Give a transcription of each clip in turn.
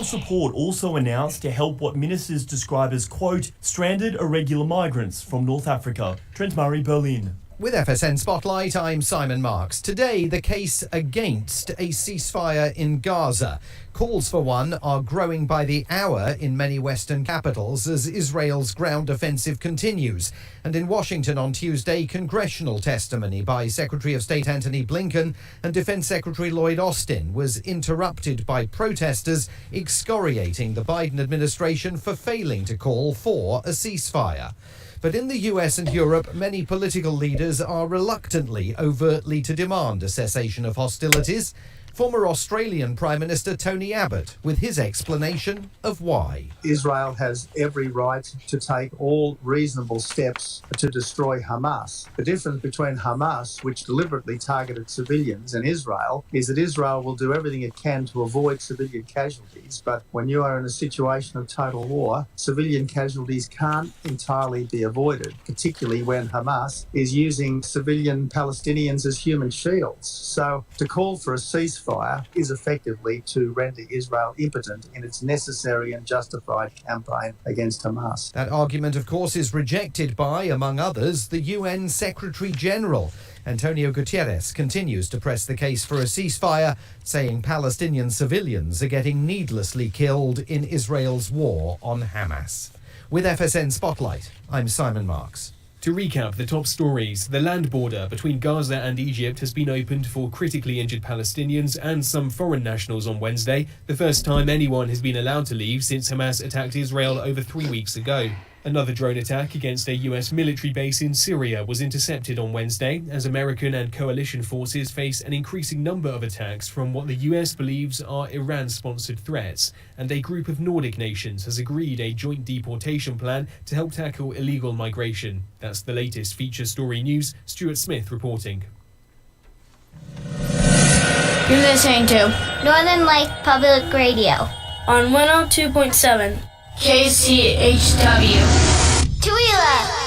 Support also announced to help what ministers describe as, quote, stranded irregular migrants from North Africa. Trent Murray, Berlin. With FSN Spotlight, I'm Simon Marks. Today, the case against a ceasefire in Gaza. Calls for one are growing by the hour in many Western capitals as Israel's ground offensive continues. And in Washington on Tuesday, congressional testimony by Secretary of State Antony Blinken and Defense Secretary Lloyd Austin was interrupted by protesters excoriating the Biden administration for failing to call for a ceasefire. But in the US and Europe, many political leaders are reluctantly overtly to demand a cessation of hostilities. Former Australian Prime Minister Tony Abbott with his explanation of why. Israel has every right to take all reasonable steps to destroy Hamas. The difference between Hamas, which deliberately targeted civilians, and Israel is that Israel will do everything it can to avoid civilian casualties. But when you are in a situation of total war, civilian casualties can't entirely be avoided, particularly when Hamas is using civilian Palestinians as human shields. So to call for a ceasefire is effectively to render Israel impotent in its necessary and justified campaign against Hamas. That argument, of course, is rejected by, among others, the UN Secretary-General. Antonio Guterres continues to press the case for a ceasefire, saying Palestinian civilians are getting needlessly killed in Israel's war on Hamas. With FSN Spotlight, I'm Simon Marks. To recap the top stories, the land border between Gaza and Egypt has been opened for critically injured Palestinians and some foreign nationals on Wednesday, the first time anyone has been allowed to leave since Hamas attacked Israel over 3 weeks ago. Another drone attack against a US military base in Syria was intercepted on Wednesday as American and coalition forces face an increasing number of attacks from what the US believes are Iran-sponsored threats, and a group of Nordic nations has agreed a joint deportation plan to help tackle illegal migration. That's the latest feature story news. Stuart Smith reporting. You're listening to Northern Light Public Radio on 102.7 KCHW. Tooele.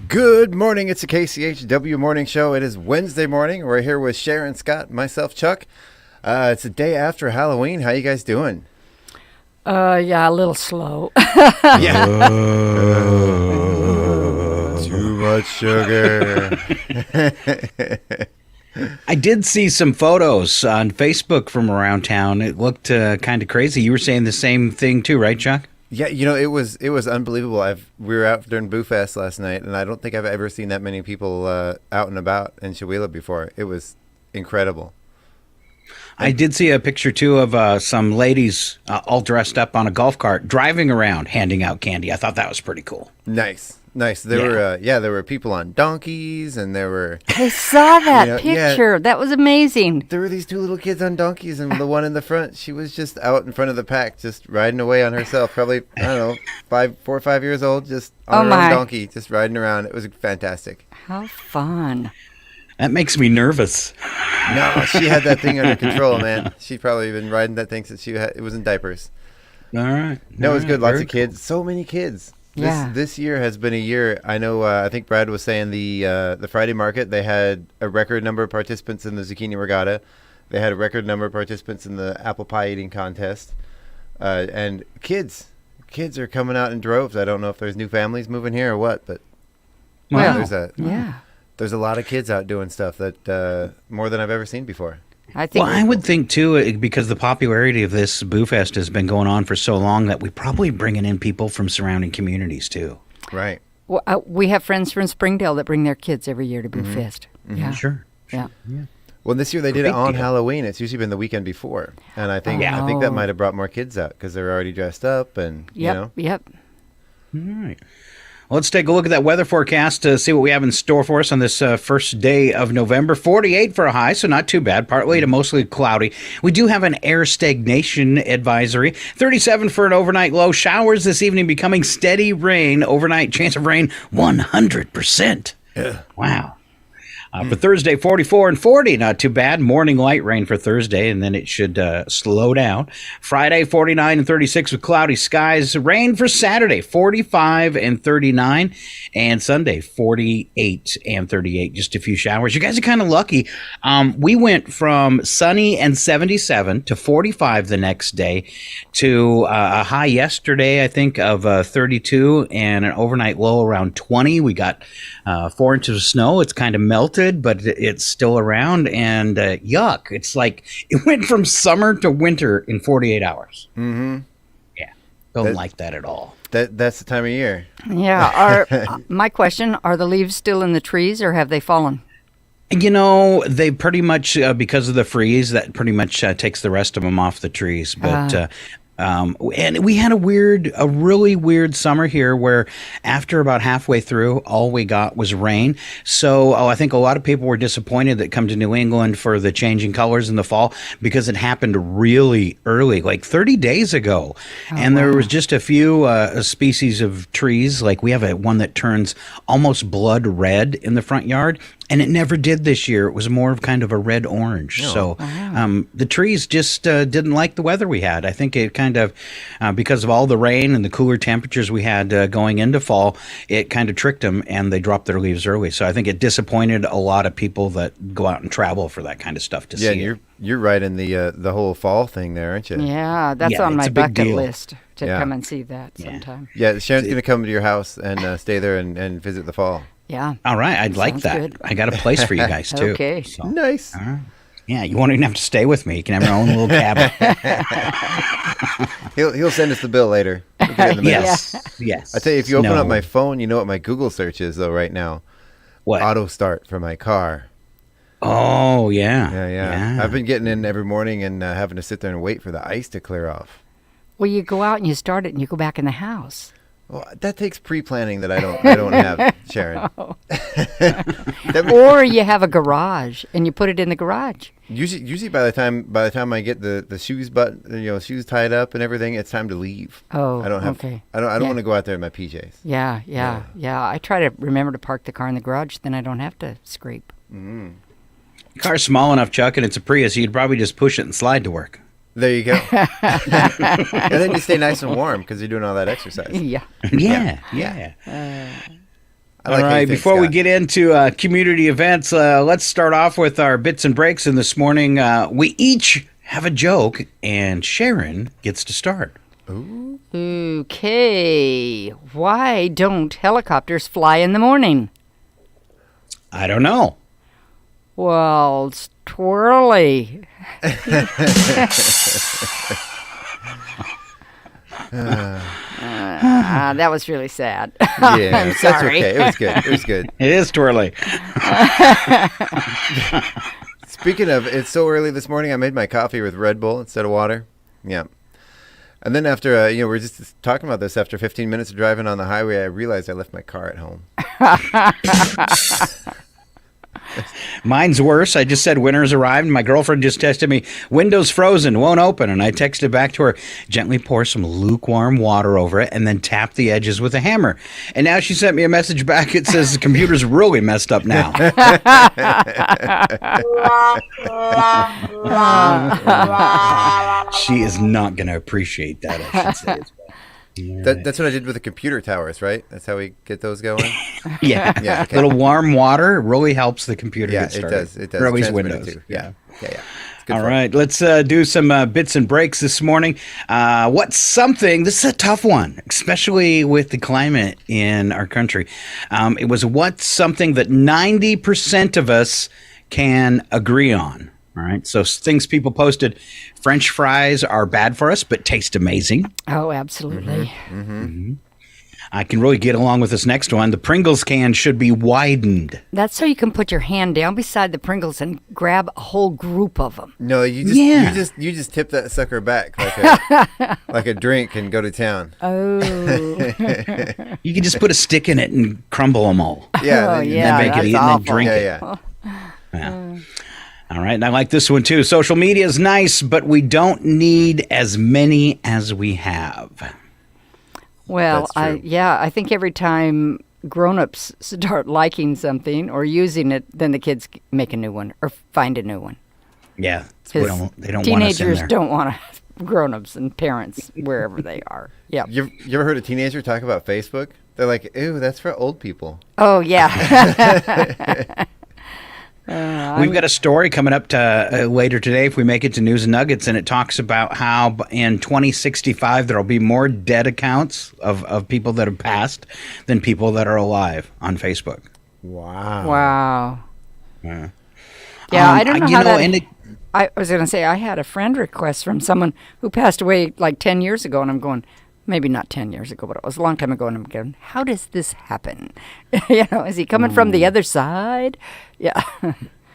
Good morning, it's a KCHW morning show. It is Wednesday morning. We're here with Sharon, Scott, myself, Chuck. It's the day after Halloween. How you guys doing? Yeah, a little slow. Yeah. Too much sugar. I did see some photos on Facebook from around town. It looked kind of crazy. You were saying the same thing too, right, Chuck? Yeah, you know, it was unbelievable. We were out during Boo Fest last night, and I don't think I've ever seen that many people out and about in Tooele before. It was incredible. I did see a picture, too, of some ladies all dressed up on a golf cart driving around handing out candy. I thought that was pretty cool. Nice. There were people on donkeys, and there were... I saw that picture. That was amazing. There were these two little kids on donkeys, and the one in the front, she was just out in front of the pack, just riding away on herself. Probably, I don't know, 4 or 5 years old, just on her own donkey, just riding around. It was fantastic. How fun. That makes me nervous. No, she had that thing under control, man. She'd probably been riding that thing since it was in diapers. All right. No, it was good. Lots of kids. So many kids. Yeah. This year has been a year. I know. I think Brad was saying the Friday market. They had a record number of participants in the zucchini regatta. They had a record number of participants in the apple pie eating contest. And kids are coming out in droves. I don't know if there's new families moving here or what, but there's a lot of kids out doing stuff that more than I've ever seen before. I would think, too, because the popularity of this Boo Fest has been going on for so long, that we're probably bringing in people from surrounding communities, too. Right. Well, we have friends from Springdale that bring their kids every year to Boo Fest. Mm-hmm. Yeah. Sure. Yeah. Well, this year they did it on Halloween. It's usually been the weekend before. And I think that might have brought more kids out because they're already dressed up and, you know. Yep. All right. Let's take a look at that weather forecast to see what we have in store for us on this first day of November. 48 for a high, so not too bad. Partly to mostly cloudy. We do have an air stagnation advisory. 37 for an overnight low. Showers this evening becoming steady rain. Overnight chance of rain 100%. Yeah. Wow. For Thursday, 44 and 40, not too bad. Morning light rain for Thursday, and then it should slow down. Friday, 49 and 36 with cloudy skies. Rain for Saturday, 45 and 39. And Sunday, 48 and 38. Just a few showers. You guys are kind of lucky. We went from sunny and 77 to 45 the next day to a high yesterday, I think, of 32 and an overnight low around 20. We got 4 inches of snow. It's kind of melted, but it's still around, and yuck. It's like it went from summer to winter in 48 hours. Mm-hmm. Yeah. Don't like that at all. That's the time of year. Yeah. My question, are the leaves still in the trees or have they fallen? You know, they pretty much, because of the freeze, that pretty much takes the rest of them off the trees. But and we had a really weird summer here where after about halfway through, all we got was rain. So I think a lot of people were disappointed that come to New England for the changing colors in the fall because it happened really early, like 30 days ago. And there was just a few species of trees. Like we have one that turns almost blood red in the front yard. And it never did this year. It was more of kind of a red-orange. So the trees just didn't like the weather we had. I think it kind of, because of all the rain and the cooler temperatures we had going into fall, it kind of tricked them, and they dropped their leaves early. So I think it disappointed a lot of people that go out and travel for that kind of stuff to see it. Yeah, you're right in the whole fall thing there, aren't you? Yeah, that's on my bucket list to come and see that sometime. Yeah, Sharon's going to come to your house and stay there and visit the fall. Yeah. All right. I'd like that. Good. I got a place for you guys, too. Okay. So. Nice. Yeah, you won't even have to stay with me. You can have your own little cabin. He'll send us the bill later. We'll get it in the mail. Yes. I tell you, if you open up my phone, you know what my Google search is, though, right now? What? Auto start for my car. Oh, yeah. Yeah. I've been getting in every morning and having to sit there and wait for the ice to clear off. Well, you go out and you start it and you go back in the house. Well, that takes pre-planning that I don't have, Sharon. Or you have a garage and you put it in the garage. Usually by the time I get the shoes tied up and everything, it's time to leave. Oh, I don't want to go out there in my PJs. Yeah. I try to remember to park the car in the garage, then I don't have to scrape. Mm. Your car's small enough, Chuck, and it's a Prius. You'd probably just push it and slide to work. There you go. And then you stay nice and warm because you're doing all that exercise. Yeah. All right, before we get into community events, let's start off with our bits and breaks. And this morning, we each have a joke, and Sharon gets to start. Ooh. Okay. Why don't helicopters fly in the morning? I don't know. Well, it's twirly. That was really sad. Yeah, I'm sorry. That's okay. It was good. It is twirly. Speaking of, it's so early this morning, I made my coffee with Red Bull instead of water. Yeah. And then after, we were just talking about this, after 15 minutes of driving on the highway, I realized I left my car at home. Mine's worse. I just said winter's arrived, and my girlfriend just texted me, "Window's frozen, won't open." And I texted back to her, "Gently pour some lukewarm water over it and then tap the edges with a hammer." And now she sent me a message back. It says the computer's really messed up now. She is not going to appreciate that, I should say. That's what I did with the computer towers, right? That's how we get those going? Yeah. Okay. Little warm water really helps the computer get started. It does. Or at least Windows. Too. Yeah. All right, let's do some bits and breaks this morning. What's something, this is a tough one, especially with the climate in our country. It was what's something that 90% of us can agree on. All right, so things people posted. French fries are bad for us, but taste amazing. Oh, absolutely. I can really get along with this next one. The Pringles can should be widened. That's so you can put your hand down beside the Pringles and grab a whole group of them. No, you just tip that sucker back like a drink and go to town. Oh. You can just put a stick in it and crumble them all. Yeah, yeah, then make it eat and then drink it. Yeah. All right, and I like this one too. Social media is nice, but we don't need as many as we have. Well, That's true. I think every time grown-ups start liking something or using it, then the kids make a new one or find a new one. Yeah, they don't want us in Teenagers there. don't want to have grown-ups and parents wherever they are. Yeah. You ever heard a teenager talk about Facebook? They're like, ew, that's for old people. Oh, yeah. We've got a story coming up to later today if we make it to News and Nuggets, and it talks about how in 2065 there will be more dead accounts of people that have passed than people that are alive on Facebook. Wow. Wow. Yeah, I don't know how that... I was going to say, I had a friend request from someone who passed away like 10 years ago, and I'm going... Maybe not 10 years ago, but it was a long time ago. And I'm going, how does this happen? Is he coming from the other side? Yeah.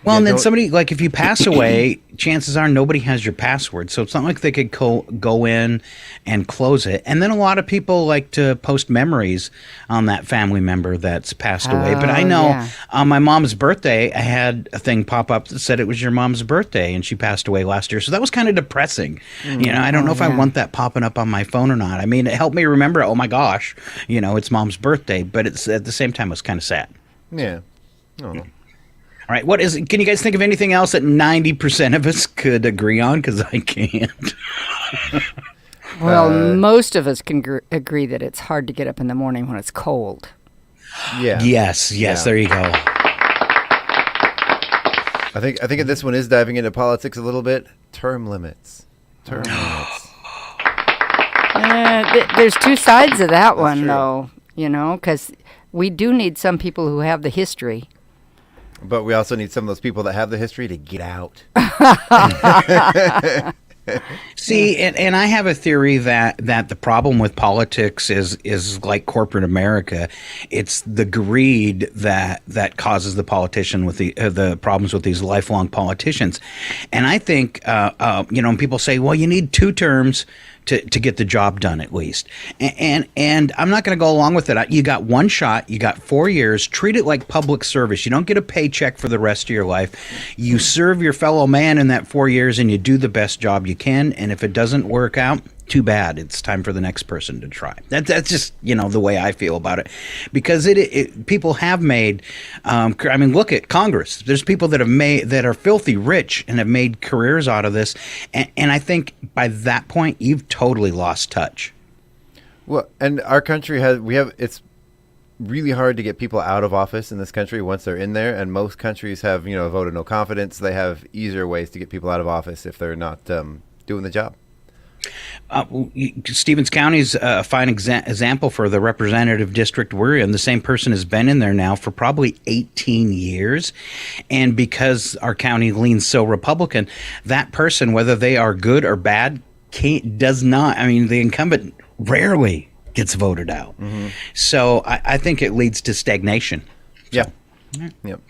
Well, and then somebody, like if you pass away, chances are nobody has your password. So it's not like they could go in and close it. And then a lot of people like to post memories on that family member that's passed away. But I know on my mom's birthday, I had a thing pop up that said it was your mom's birthday and she passed away last year. So that was kind of depressing. I don't know if I want that popping up on my phone or not. I mean, it helped me remember, oh my gosh, it's mom's birthday. But it's at the same time, it was kind of sad. Yeah. Oh. All right, can you guys think of anything else that 90% of us could agree on? Because I can't. Well, most of us can agree that it's hard to get up in the morning when it's cold. Yeah. Yes, there you go. I think this one is diving into politics a little bit. Term limits. There's two sides of that one, though, because we do need some people who have the history. But we also need some of those people that have the history to get out. See, and I have a theory that the problem with politics is like corporate America. It's the greed that causes the politician with the problems with these lifelong politicians. And I think, when people say, well, you need 2 terms to get the job done at least. And I'm not going to go along with it. You got 1 shot. You got 4 years. Treat it like public service. You don't get a paycheck for the rest of your life. You serve your fellow man in that 4 years and you do the best job you can. And if it doesn't work out, too bad. It's time for the next person to try. That's just, the way I feel about it. Because people have made, look at Congress. There's people that are filthy rich and have made careers out of this. And I think by that point, you've totally lost touch. Well, and our country it's really hard to get people out of office in this country once they're in there. And most countries have, a vote of no confidence. They have easier ways to get people out of office if they're not doing the job. Stevens County is a fine example for the representative district we're in. The same person has been in there now for probably 18 years. And because our county leans so Republican, that person, whether they are good or bad, the incumbent rarely gets voted out. Mm-hmm. So I think it leads to stagnation. Yeah. Yep.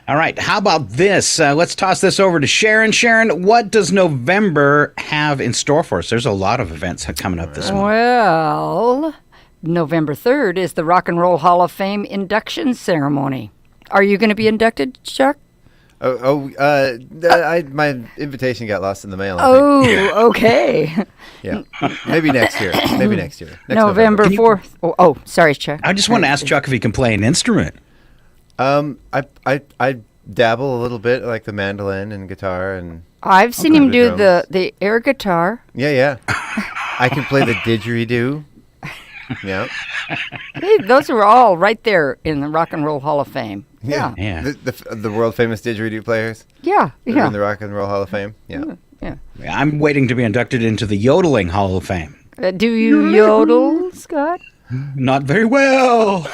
All right, how about this? Let's toss this over to Sharon. Sharon, what does November have in store for us? There's a lot of events coming up this month. Well, November 3rd is the Rock and Roll Hall of Fame induction ceremony. Are you going to be inducted, Chuck? My invitation got lost in the mail. Okay. Yeah, maybe next year. Next November 4th. Sorry, Chuck. I just want to ask Chuck if he can play an instrument. I dabble a little bit, like the mandolin and guitar, and I've seen him do the air guitar. Yeah. I can play the didgeridoo. Yeah. Hey, those are all right there in the Rock and Roll Hall of Fame. Yeah. The world famous didgeridoo players. Yeah. In the Rock and Roll Hall of Fame. Yeah. I'm waiting to be inducted into the yodeling Hall of Fame. Do you yodel, Scott? Not very well.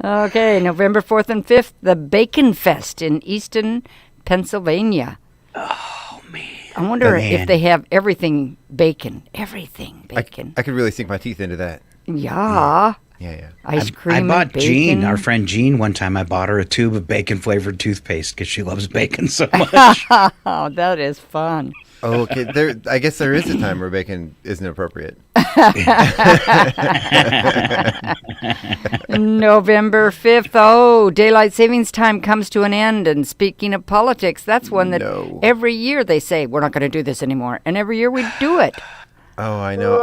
Okay, November 4th and 5th, the Bacon Fest in Easton, Pennsylvania. Oh, man. I wonder if they have everything bacon. Everything bacon. I could really sink my teeth into that. Yeah. Yeah. Ice cream. I bought bacon. Jean, our friend Jean, one time. I bought her a tube of bacon-flavored toothpaste because she loves bacon so much. Oh, that is fun. Oh, okay. I guess there is a time where bacon isn't appropriate. November 5th. Oh, daylight savings time comes to an end. And speaking of politics, that's one that every year they say, we're not going to do this anymore. And every year we do it. Oh, I know.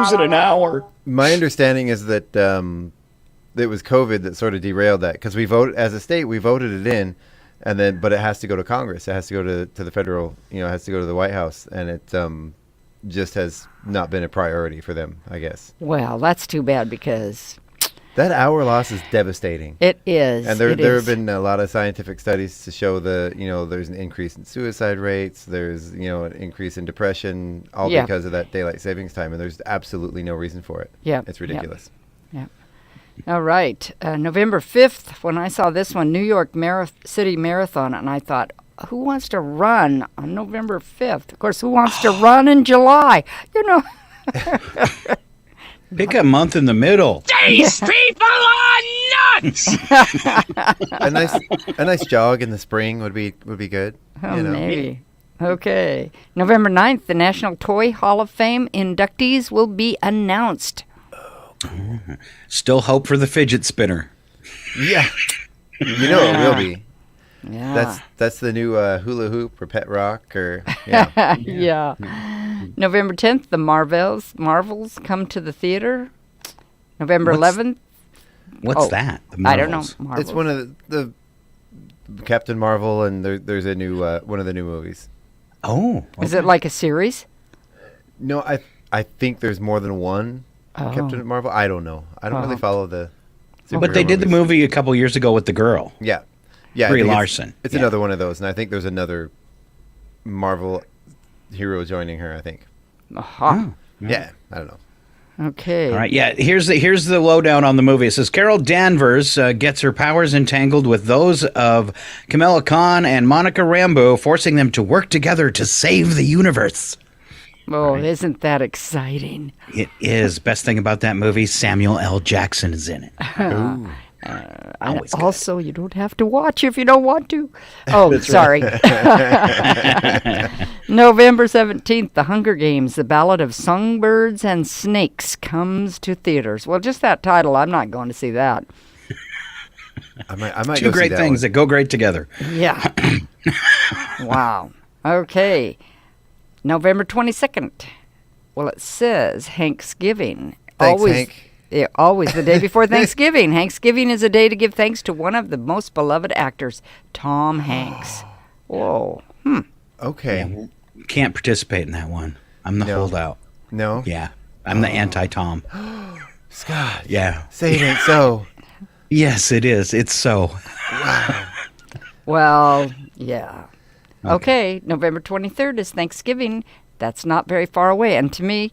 Lose it an hour. My understanding is that it was COVID that sort of derailed that because as a state, we voted it in. And then, but it has to go to Congress. It has to go to the federal, it has to go to the White House. And it just has not been a priority for them, I guess. Well, that's too bad because that hour loss is devastating. It is. And there have been a lot of scientific studies to show there's an increase in suicide rates. There's, an increase in depression, all because of that daylight savings time. And there's absolutely no reason for it. Yeah. It's ridiculous. Yeah. All right. November 5th, when I saw this one, New York City Marathon, and I thought, who wants to run on November 5th? Of course, who wants to run in July? Pick a month in the middle. These people are nuts! a nice jog in the spring would be good. Oh, maybe. Okay. November 9th, the National Toy Hall of Fame inductees will be announced. Still hope for the fidget spinner. Yeah. It will be. Yeah. That's the new hula hoop or pet rock or yeah. Yeah. November 10th, the Marvels come to the theater. November 11th. What's that? The I don't know. Marvels. It's one of the Captain Marvel, and there's a new one of the new movies. Oh. Okay. Is it like a series? No, I think there's more than one. Captain Marvel? I don't know. I don't really follow the But they did the movie a couple years ago with the girl. Yeah. Brie Larson. It's another one of those, and I think there's another Marvel hero joining her, I think. Yeah, I don't know. Okay. All right, here's the lowdown on the movie. It says Carol Danvers gets her powers entangled with those of Kamala Khan and Monica Rambeau, forcing them to work together to save the universe. Oh, isn't that exciting? It is. Best thing about that movie, Samuel L. Jackson is in it. Also, you don't have to watch if you don't want to. Oh, sorry. November 17th, The Hunger Games, The Ballad of Songbirds and Snakes comes to theaters. Well, just that title, I'm not going to see that. I might Two great things that go great together. Yeah. Wow. Okay. November 22nd. Well, it says Thanksgiving. Thanks, Hank. Yeah, always the day before Thanksgiving. Thanksgiving is a day to give thanks to one of the most beloved actors, Tom Hanks. Whoa. Okay. Yeah, can't participate in that one. I'm the holdout. No? Yeah. I'm the anti-Tom. Scott. Yeah. Say it ain't so. Yes, it is. It's so. Wow. Well, yeah. Okay, November 23rd is Thanksgiving. That's not very far away. And to me,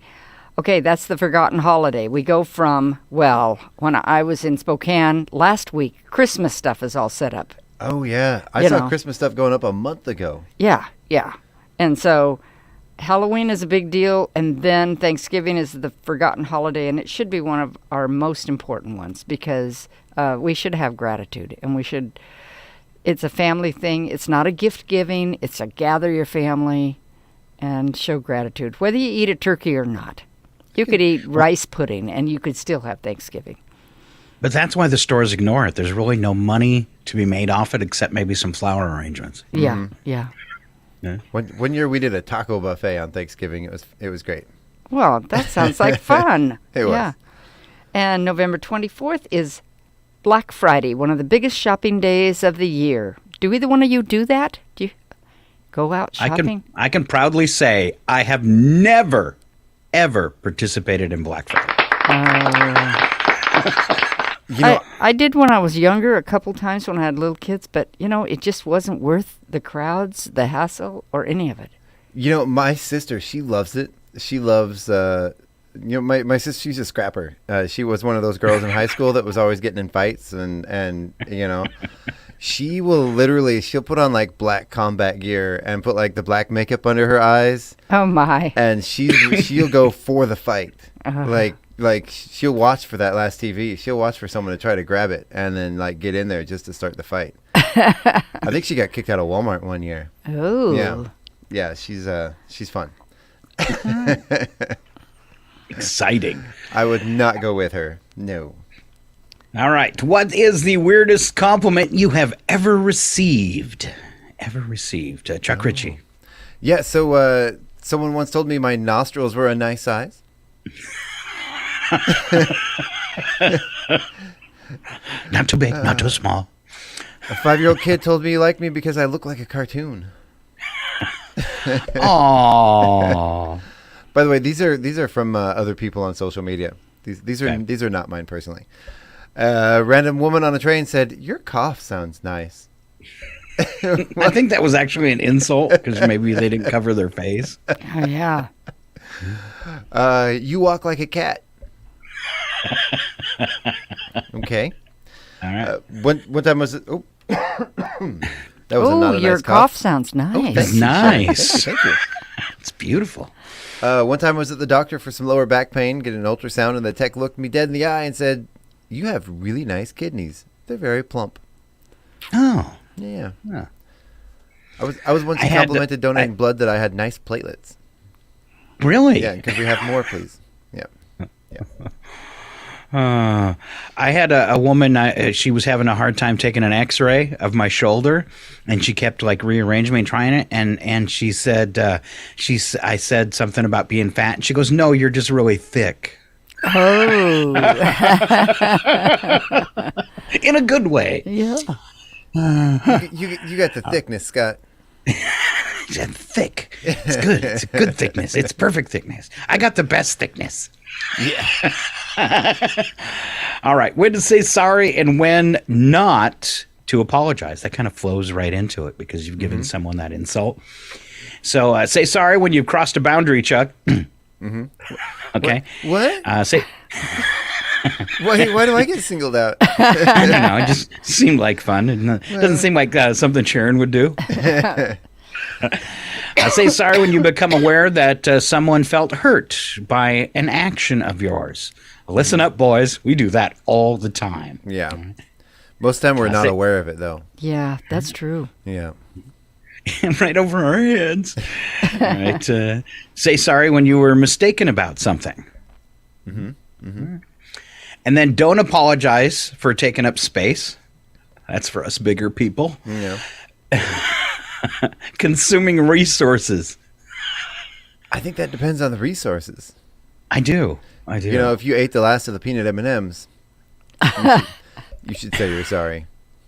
that's the forgotten holiday. We go from, when I was in Spokane last week, Christmas stuff is all set up. Oh, yeah. I saw Christmas stuff going up a month ago. Yeah. And so Halloween is a big deal, and then Thanksgiving is the forgotten holiday, and it should be one of our most important ones because we should have gratitude, and it's a family thing. It's not a gift giving. It's a gather your family and show gratitude, whether you eat a turkey or not. You could eat rice pudding, and you could still have Thanksgiving. But that's why the stores ignore it. There's really no money to be made off it except maybe some flower arrangements. Yeah. One year we did a taco buffet on Thanksgiving. It was great. Well, that sounds like fun. It was. Yeah. And November 24th is Black Friday, one of the biggest shopping days of the year. Do either one of you do that? Do you go out shopping? I can proudly say I have never, ever participated in Black Friday. I did when I was younger a couple times when I had little kids, but, it just wasn't worth the crowds, the hassle, or any of it. My sister, she loves it. She loves my sister, she's a scrapper. She was one of those girls in high school that was always getting in fights, and she will literally, she'll put on like black combat gear and put like the black makeup under her eyes. Oh my! And she'll go for the fight. Like she'll watch for that last TV. She'll watch for someone to try to grab it and then like get in there just to start the fight. I think she got kicked out of Walmart one year. Oh. Yeah. She's fun. Exciting. I would not go with her. No. All right. What is the weirdest compliment you have ever received? Chuck Ritchie. Yeah. So someone once told me my nostrils were a nice size. Not too big, not too small. A 5-year-old kid told me he liked me because I look like a cartoon. Aww. By the way, these are from other people on social media. These are not mine personally. A random woman on a train said, "Your cough sounds nice." I think that was actually an insult because maybe they didn't cover their face. Oh yeah. You walk like a cat. Okay. All right. One time was it? Oh, that was not a your nice cough sounds nice. That's nice. Thank you. It's beautiful. One time I was at the doctor for some lower back pain, getting an ultrasound, and the tech looked me dead in the eye and said, "You have really nice kidneys. They're very plump." Oh. Yeah. Huh. I was once complimented donating blood that I had nice platelets. Really? Yeah, because we have more, please. Yeah. I had a woman, she was having a hard time taking an x-ray of my shoulder, and she kept like rearranging me and trying it, and she said, I said something about being fat, and she goes, "No, you're just really thick." Oh. In a good way. Yeah. You got the thickness, Scott. It's thick. It's good. It's a good thickness. It's perfect thickness. I got the best thickness. Yeah. All right. When to say sorry and when not to apologize. That kind of flows right into it because you've given someone that insult. So say sorry when you've crossed a boundary, Chuck. Mm-hmm. Okay. What? Say. Why do I get singled out? I don't know. It just seemed like fun. It doesn't seem like something Sharon would do. Say sorry when you become aware that someone felt hurt by an action of yours. Listen up, boys. We do that all the time. Yeah. Most of the time we're not aware of it, though. Yeah, that's true. Yeah. Right over our heads. All right. Say sorry when you were mistaken about something. Mm-hmm. Mm-hmm. And then don't apologize for taking up space. That's for us bigger people. Yeah. Consuming resources. I think that depends on the resources. I do. You know, if you ate the last of the peanut M&Ms, you should say you're sorry.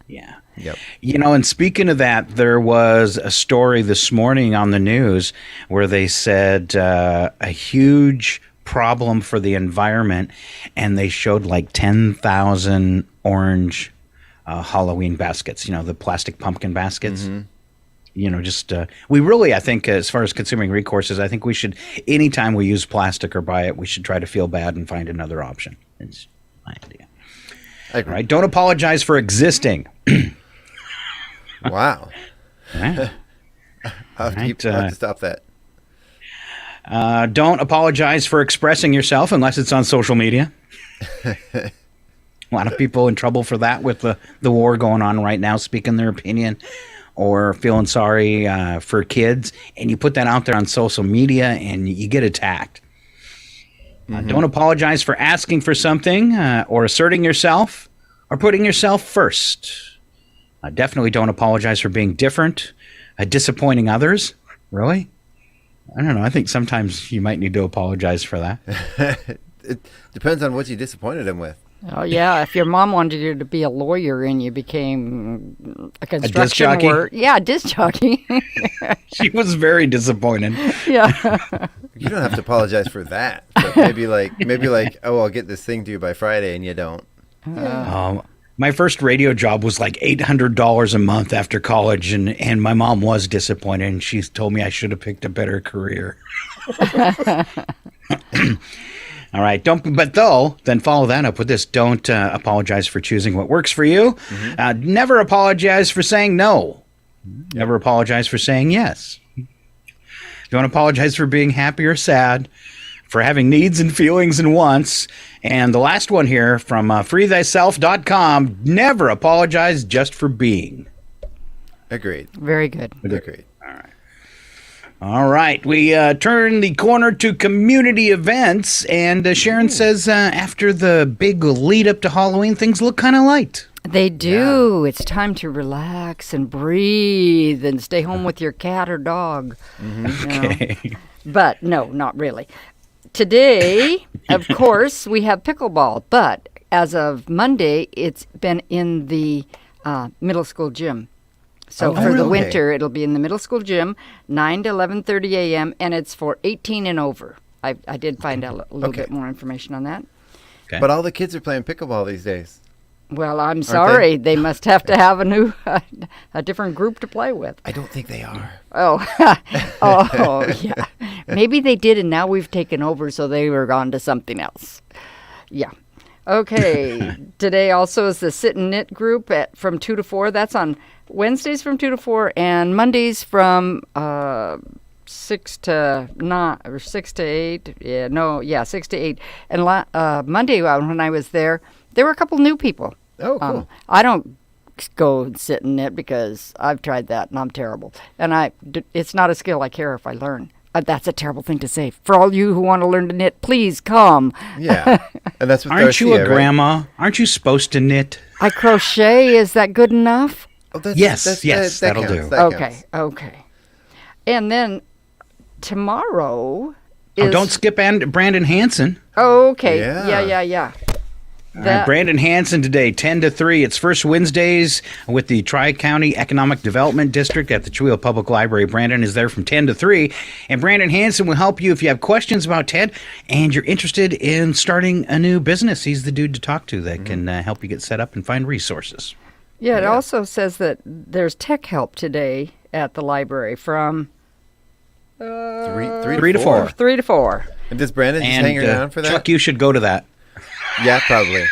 Yeah. Yep. You know, and speaking of that, there was a story this morning on the news where they said a huge problem for the environment, and they showed like 10,000 orange Halloween baskets, you know, the plastic pumpkin baskets. Mm-hmm. You know, just we really, I think, as far as consuming recourses, I think we should, anytime we use plastic or buy it, we should try to feel bad and find another option. It's my idea. All right, don't apologize for existing. Wow. Right. I'll have to stop that. Don't apologize for expressing yourself unless it's on social media. A lot of people in trouble for that with the war going on right now, speaking their opinion or feeling sorry for kids. And you put that out there on social media and you get attacked. Mm-hmm. Don't apologize for asking for something or asserting yourself or putting yourself first. Definitely don't apologize for being different, disappointing others. Really? I don't know. I think sometimes you might need to apologize for that. It depends on what you disappointed him with. Oh, yeah. If your mom wanted you to be a lawyer and you became a construction disc jockey? worker. Yeah, disc jockey. She was very disappointed. Yeah. You don't have to apologize for that. But maybe like, oh, I'll get this thing to you by Friday, and you don't. My first radio job was like $800 a month after college, and my mom was disappointed, and she told me I should have picked a better career. All right. Then follow that up with this. Don't apologize for choosing what works for you. Never apologize for saying no. Never apologize for saying yes. Don't apologize for being happy or sad, for having needs and feelings and wants. And the last one here from freethyself.com, never apologize just for being. Agreed. Very good. Agreed. All right. We turn the corner to community events. And Sharon says after the big lead up to Halloween, things look kind of light. They do. Yeah. It's time to relax and breathe and stay home with your cat or dog. Okay. But no, not really. Today, of course, we have pickleball. But as of Monday, it's been in the middle school gym. So for the winter, it'll be in the middle school gym, 9 to 11:30 a.m., and it's for 18 and over. I did find out a little bit more information on that. Okay. But all the kids are playing pickleball these days. Well, I'm sorry. They must have to have a different group to play with. I don't think they are. Oh, yeah. Maybe they did, and now we've taken over, so they were gone to something else. Yeah. Okay. Today also is the Sit and Knit group from 2 to 4. That's on Wednesdays from 2 to 4, and Mondays from 6 to 9 or 6 to 8. 6 to 8. And Monday when I was there were a couple new people. Oh, cool. I don't go and sit and knit because I've tried that and I'm terrible. And it's not a skill I care if I learn. That's a terrible thing to say. For all you who want to learn to knit, please come. Yeah. And that's what Aren't you a grandma? Right? Aren't you supposed to knit? I crochet. Is that good enough? Oh, yes, that'll do. Okay. And then tomorrow is... don't skip Brandon Hansen. Oh, okay. Yeah. Brandon Hansen today, 10 to 3. It's first Wednesdays with the Tri-County Economic Development District at the Cheweel Public Library. Brandon is there from 10 to 3. And Brandon Hansen will help you if you have questions about TED and you're interested in starting a new business. He's the dude to talk to that can help you get set up and find resources. Yeah, it also says that there's tech help today at the library from 3 to 4. 3 to 4. And does Brandon just hang around for that? Chuck, you should go to that. Yeah, probably.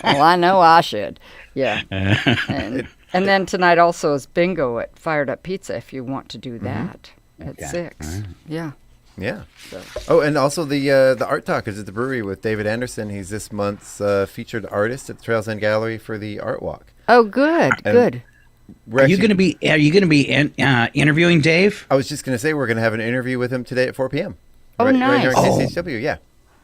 Well, I know I should. Yeah. And then tonight also is bingo at Fired Up Pizza if you want to do that at 6. Right. Yeah. Yeah. So. Oh, and also the Art Talk is at the brewery with David Anderson. He's this month's featured artist at the Trails End Gallery for the Art Walk. Oh, good. Are you going to be interviewing Dave? I was just going to say we're going to have an interview with him today at 4 p.m. Oh, nice. Right here at KCHW, yeah.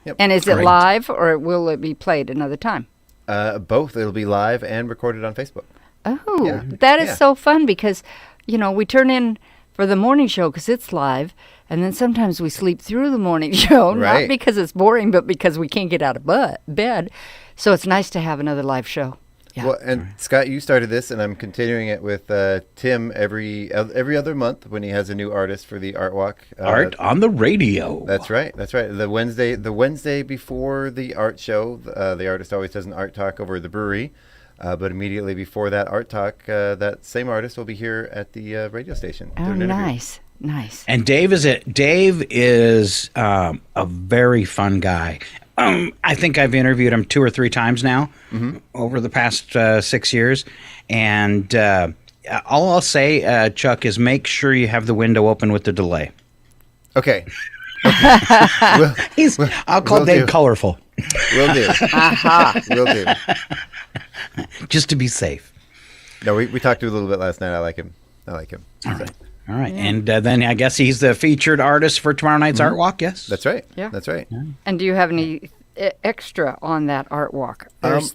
Yep. And is it live or will it be played another time? Both. It'll be live and recorded on Facebook. Oh, that is so fun because, we turn in for the morning show because it's live, and then sometimes we sleep through the morning show, not because it's boring, but because we can't get out of bed. So it's nice to have another live show. Yeah. Well, and Scott, you started this, and I'm continuing it with Tim every other month when he has a new artist for the Art Walk. Art on the radio. That's right. The Wednesday before the art show, the artist always does an art talk over at the brewery. But immediately before that art talk, that same artist will be here at the radio station. Oh, nice. And Dave is a very fun guy. I think I've interviewed him 2 or 3 times now over the past 6 years. And all I'll say, Chuck, is make sure you have the window open with the delay. Okay. I'll call Dave colorful. Will do. Will do. Just to be safe. No, we talked to him a little bit last night. I like him. All right. Yeah. And then I guess he's the featured artist for tomorrow night's Art Walk, yes? That's right. Yeah. That's right. Yeah. And do you have any extra on that Art Walk?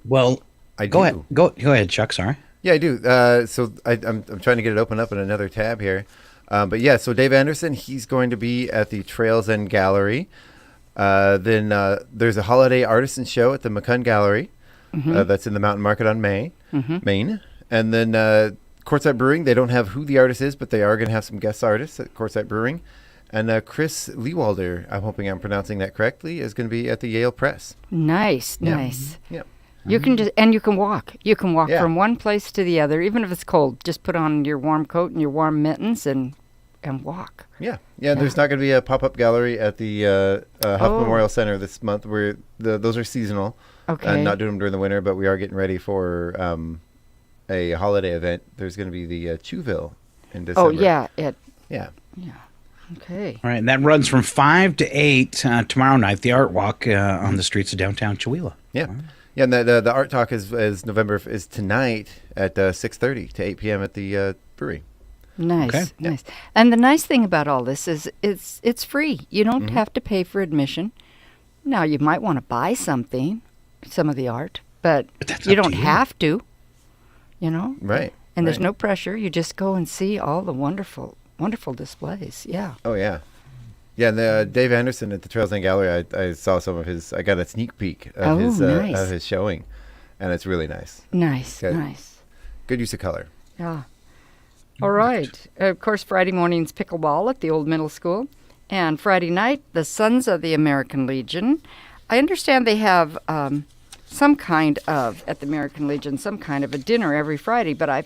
Well, go ahead. Go ahead, Chuck. Sorry. Yeah, I do. So I'm trying to get it open up in another tab here. But yeah, so Dave Anderson, he's going to be at the Trails End Gallery. Then there's a holiday artisan show at the McCunn Gallery. That's in the Mountain Market on Maine. And then Courtside Brewing, they don't have who the artist is, but they are going to have some guest artists at Courtside Brewing. And Chris Lewalder, I'm hoping I'm pronouncing that correctly, is going to be at the Yale Press. Nice. Yeah. You can you can walk. You can walk from one place to the other, even if it's cold. Just put on your warm coat and your warm mittens and and walk. Yeah. There's not going to be a pop-up gallery at the Huff Memorial Center this month. Those are seasonal. Okay. And not doing them during the winter, but we are getting ready for a holiday event. There's going to be the Chewville in December. Oh, yeah. Yeah. Okay. All right, and that runs from 5 to 8 tomorrow night, the Art Walk on the streets of downtown Chewelah. Yeah. Yeah, and the Art Talk is tonight at 6:30 to 8 p.m. at the brewery. Nice, Okay. nice. And the nice thing about all this is it's free. You don't have to pay for admission. Now, you might want to buy some of the art, but that's you up to don't you. have to, you know? Right. And there's right. no pressure. You just go and see all the wonderful displays. Yeah. Oh, yeah. Yeah, and Dave Anderson at the Trails End Gallery, I saw some of his, I got a sneak peek of nice. of his showing, and it's really nice. Nice, Good. nice. Good use of color. Yeah. All right. Of course, Friday morning's pickleball at the old middle school. And Friday night, the Sons of the American Legion. I understand they have at the American Legion, some kind of a dinner every Friday, but I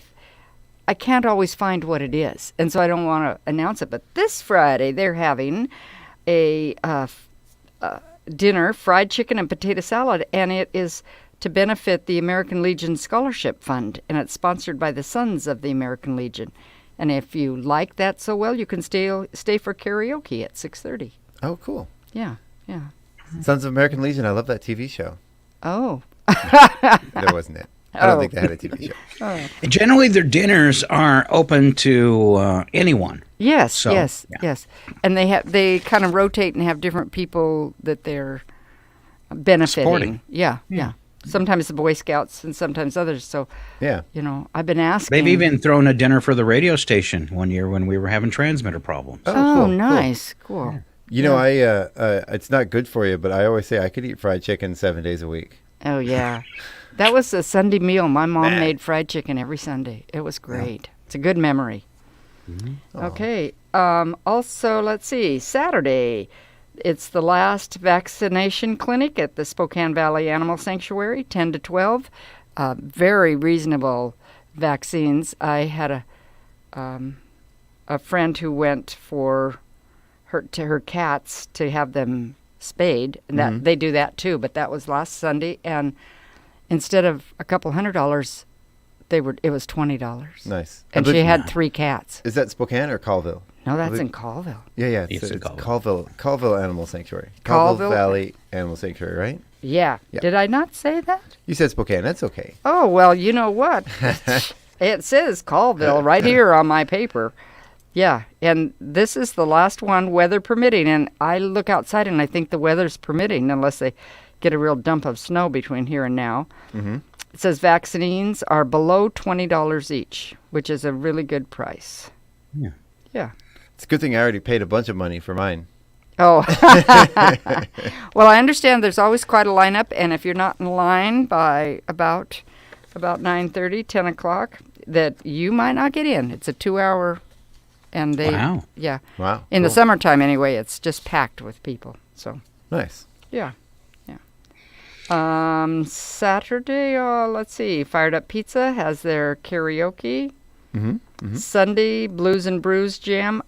can't always find what it is. And so I don't want to announce it. But this Friday, they're having a dinner, fried chicken and potato salad, and it is to benefit the American Legion Scholarship Fund, and it's sponsored by the Sons of the American Legion. And if you like that so well, you can stay for karaoke at 6:30. Oh, cool. Yeah. Sons of American Legion, I love that TV show. Oh. That wasn't it. I don't think they had a TV show. Generally, their dinners are open to anyone. Yes, So, yes, yeah. yes. And they kind of rotate and have different people that they're benefiting. Supporting. Yeah. Sometimes the Boy Scouts and sometimes others. So, Yeah. I've been asking. They've even thrown a dinner for the radio station one year when we were having transmitter problems. Oh, cool, nice. Cool. You know, it's not good for you, but I always say I could eat fried chicken 7 days a week. Oh, yeah. That was a Sunday meal. My mom made fried chicken every Sunday. It was great. It's a good memory. Okay. Also, let's see. Saturday, it's the last vaccination clinic at the Spokane Valley Animal Sanctuary, 10 to 12. Very reasonable vaccines. I had a friend who went for her cats to have them spayed, and that they do that too. But that was last Sunday, and instead of a couple $100, it was $20. Nice. And she had 3 cats. Is that Spokane or Colville? No, that's in Colville. Yeah. It's in Colville Animal Sanctuary. Colville Valley Animal Sanctuary, right? Yeah. Did I not say that? You said Spokane. That's okay. Oh, well, you know what? It says Colville right here on my paper. Yeah, and this is the last one, weather permitting. And I look outside and I think the weather's permitting unless they get a real dump of snow between here and now. Mm-hmm. It says vaccines are below $20 each, which is a really good price. Yeah. It's a good thing I already paid a bunch of money for mine. Oh. Well, I understand there's always quite a lineup, and if you're not in line by about 9:30, 10 o'clock, that you might not get in. It's a 2-hour, and they... Wow. Yeah. Wow. In the summertime, anyway, it's just packed with people, so... Nice. Yeah. Saturday, let's see, Fired Up Pizza has their karaoke. Sunday, Blues and Brews Jam.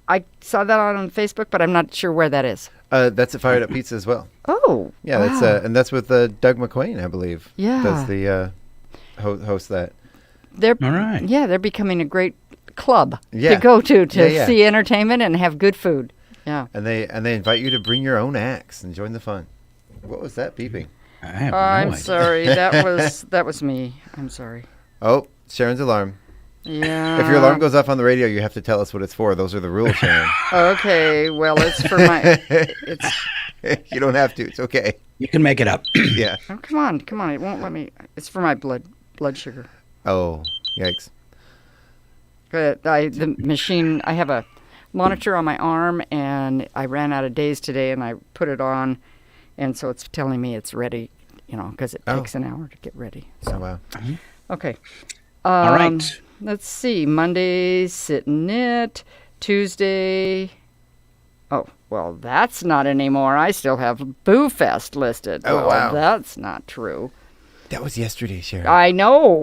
I saw that on Facebook, but I'm not sure where that is. That's at Fired Up Pizza as well. Oh, Yeah, wow. that's and that's with Doug McQuain, I believe. Yeah. Does the host that. They're All right. Yeah, they're becoming a great club Yeah. to go to Yeah. see entertainment and have good food. Yeah. And they invite you to bring your own axe and join the fun. What was that beeping? I have no I'm idea. sorry. That was me. I'm sorry. Oh, Sharon's alarm. Yeah. If your alarm goes off on the radio, you have to tell us what it's for. Those are the rules, Sharon. Okay. Well, it's for my. You don't have to. It's okay. You can make it up. Yeah. Oh, come on. It won't let me. It's for my blood sugar. Oh, yikes. But the machine. I have a monitor on my arm, and I ran out of days today, and I put it on, and so it's telling me it's ready. Because it takes an hour to get ready. So. Oh, wow. Okay. All right. Let's see. Monday, sit and knit. Tuesday. Oh, well, that's not anymore. I still have Boo Fest listed. Oh, well, wow. That's not true. That was yesterday, Sharon. I know.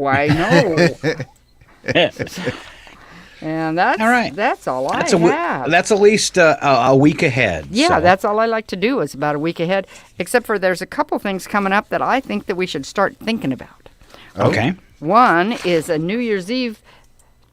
And that's all right. That's all I have. That's at least a week ahead. Yeah, so. that's all I like to do is about a week ahead, except for there's a couple things coming up that I think that we should start thinking about. Okay. One is a New Year's Eve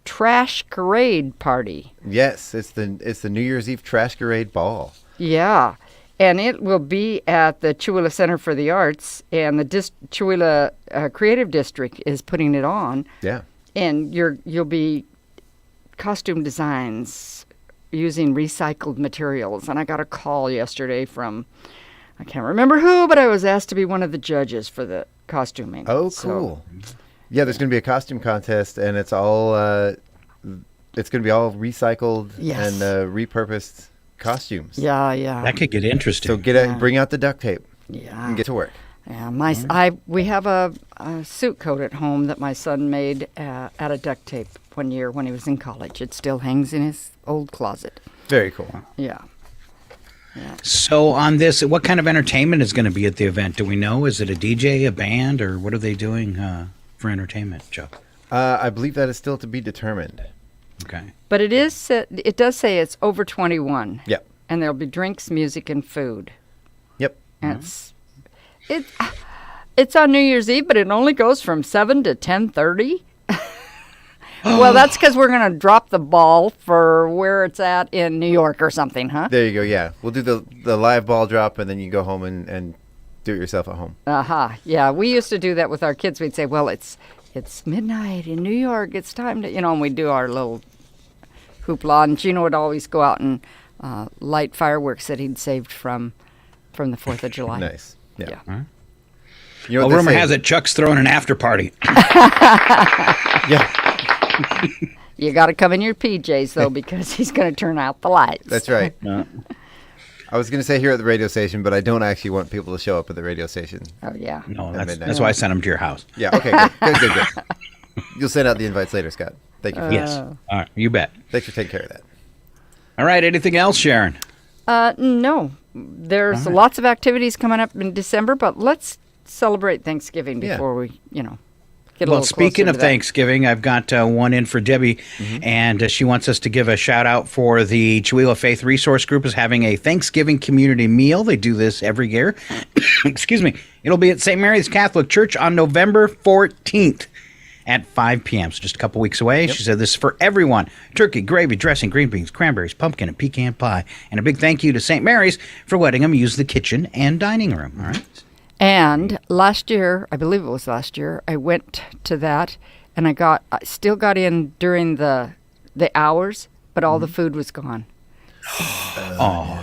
trash parade party. Yes, it's the New Year's Eve trash parade ball. Yeah, and it will be at the Chewelah Center for the Arts, and the Chewelah Creative District is putting it on. Yeah. And you'll be costume designs using recycled materials. And I got a call yesterday from, I can't remember who, but I was asked to be one of the judges for the costuming. Oh, cool. Yeah, there's going to be a costume contest, and it's all it's going to be all recycled and repurposed costumes. Yeah. That could get interesting. So bring out the duct tape. Yeah. And get to work. Yeah, we have a suit coat at home that my son made out of duct tape one year when he was in college. It still hangs in his old closet. Very cool. Yeah. So on this, what kind of entertainment is going to be at the event? Do we know? Is it a DJ, a band, or what are they doing for entertainment, Joe? I believe that is still to be determined. Okay. But it does say it's over 21. Yep. And there'll be drinks, music, and food. Yep. And it's on New Year's Eve, but it only goes from 7 to 10:30. Well, that's because we're going to drop the ball for where it's at in New York or something, huh? There you go, yeah. We'll do the live ball drop, and then you go home and do it yourself at home. Yeah, we used to do that with our kids. We'd say, well, it's midnight in New York. It's time to, and we'd do our little hoopla. And Gino would always go out and light fireworks that he'd saved from the 4th of July. Nice. Yeah. Huh? You know well, rumor has it Chuck's throwing an after party. Yeah. You got to come in your PJs, though, because he's going to turn out the lights. That's right. I was going to say here at the radio station, but I don't actually want people to show up at the radio station. Oh, yeah. No, that's why I sent them to your house. Yeah, okay, good. You'll send out the invites later, Scott. Thank you. Yes. All right, you bet. Thanks for taking care of that. All right, anything else, Sharon? No. There's lots of activities coming up in December, but let's celebrate Thanksgiving before we, get a little speaking of Thanksgiving, I've got one in for Debbie, and she wants us to give a shout out for the Chewelah Faith Resource Group is having a Thanksgiving community meal. They do this every year. Excuse me. It'll be at St. Mary's Catholic Church on November 14th at 5 p.m. So just a couple weeks away. Yep. She said this is for everyone. Turkey, gravy, dressing, green beans, cranberries, pumpkin, and pecan pie. And a big thank you to St. Mary's for letting them use the kitchen and dining room. All right. And last year, I believe it was last year, I went to that, and I still got in during the hours, but all the food was gone.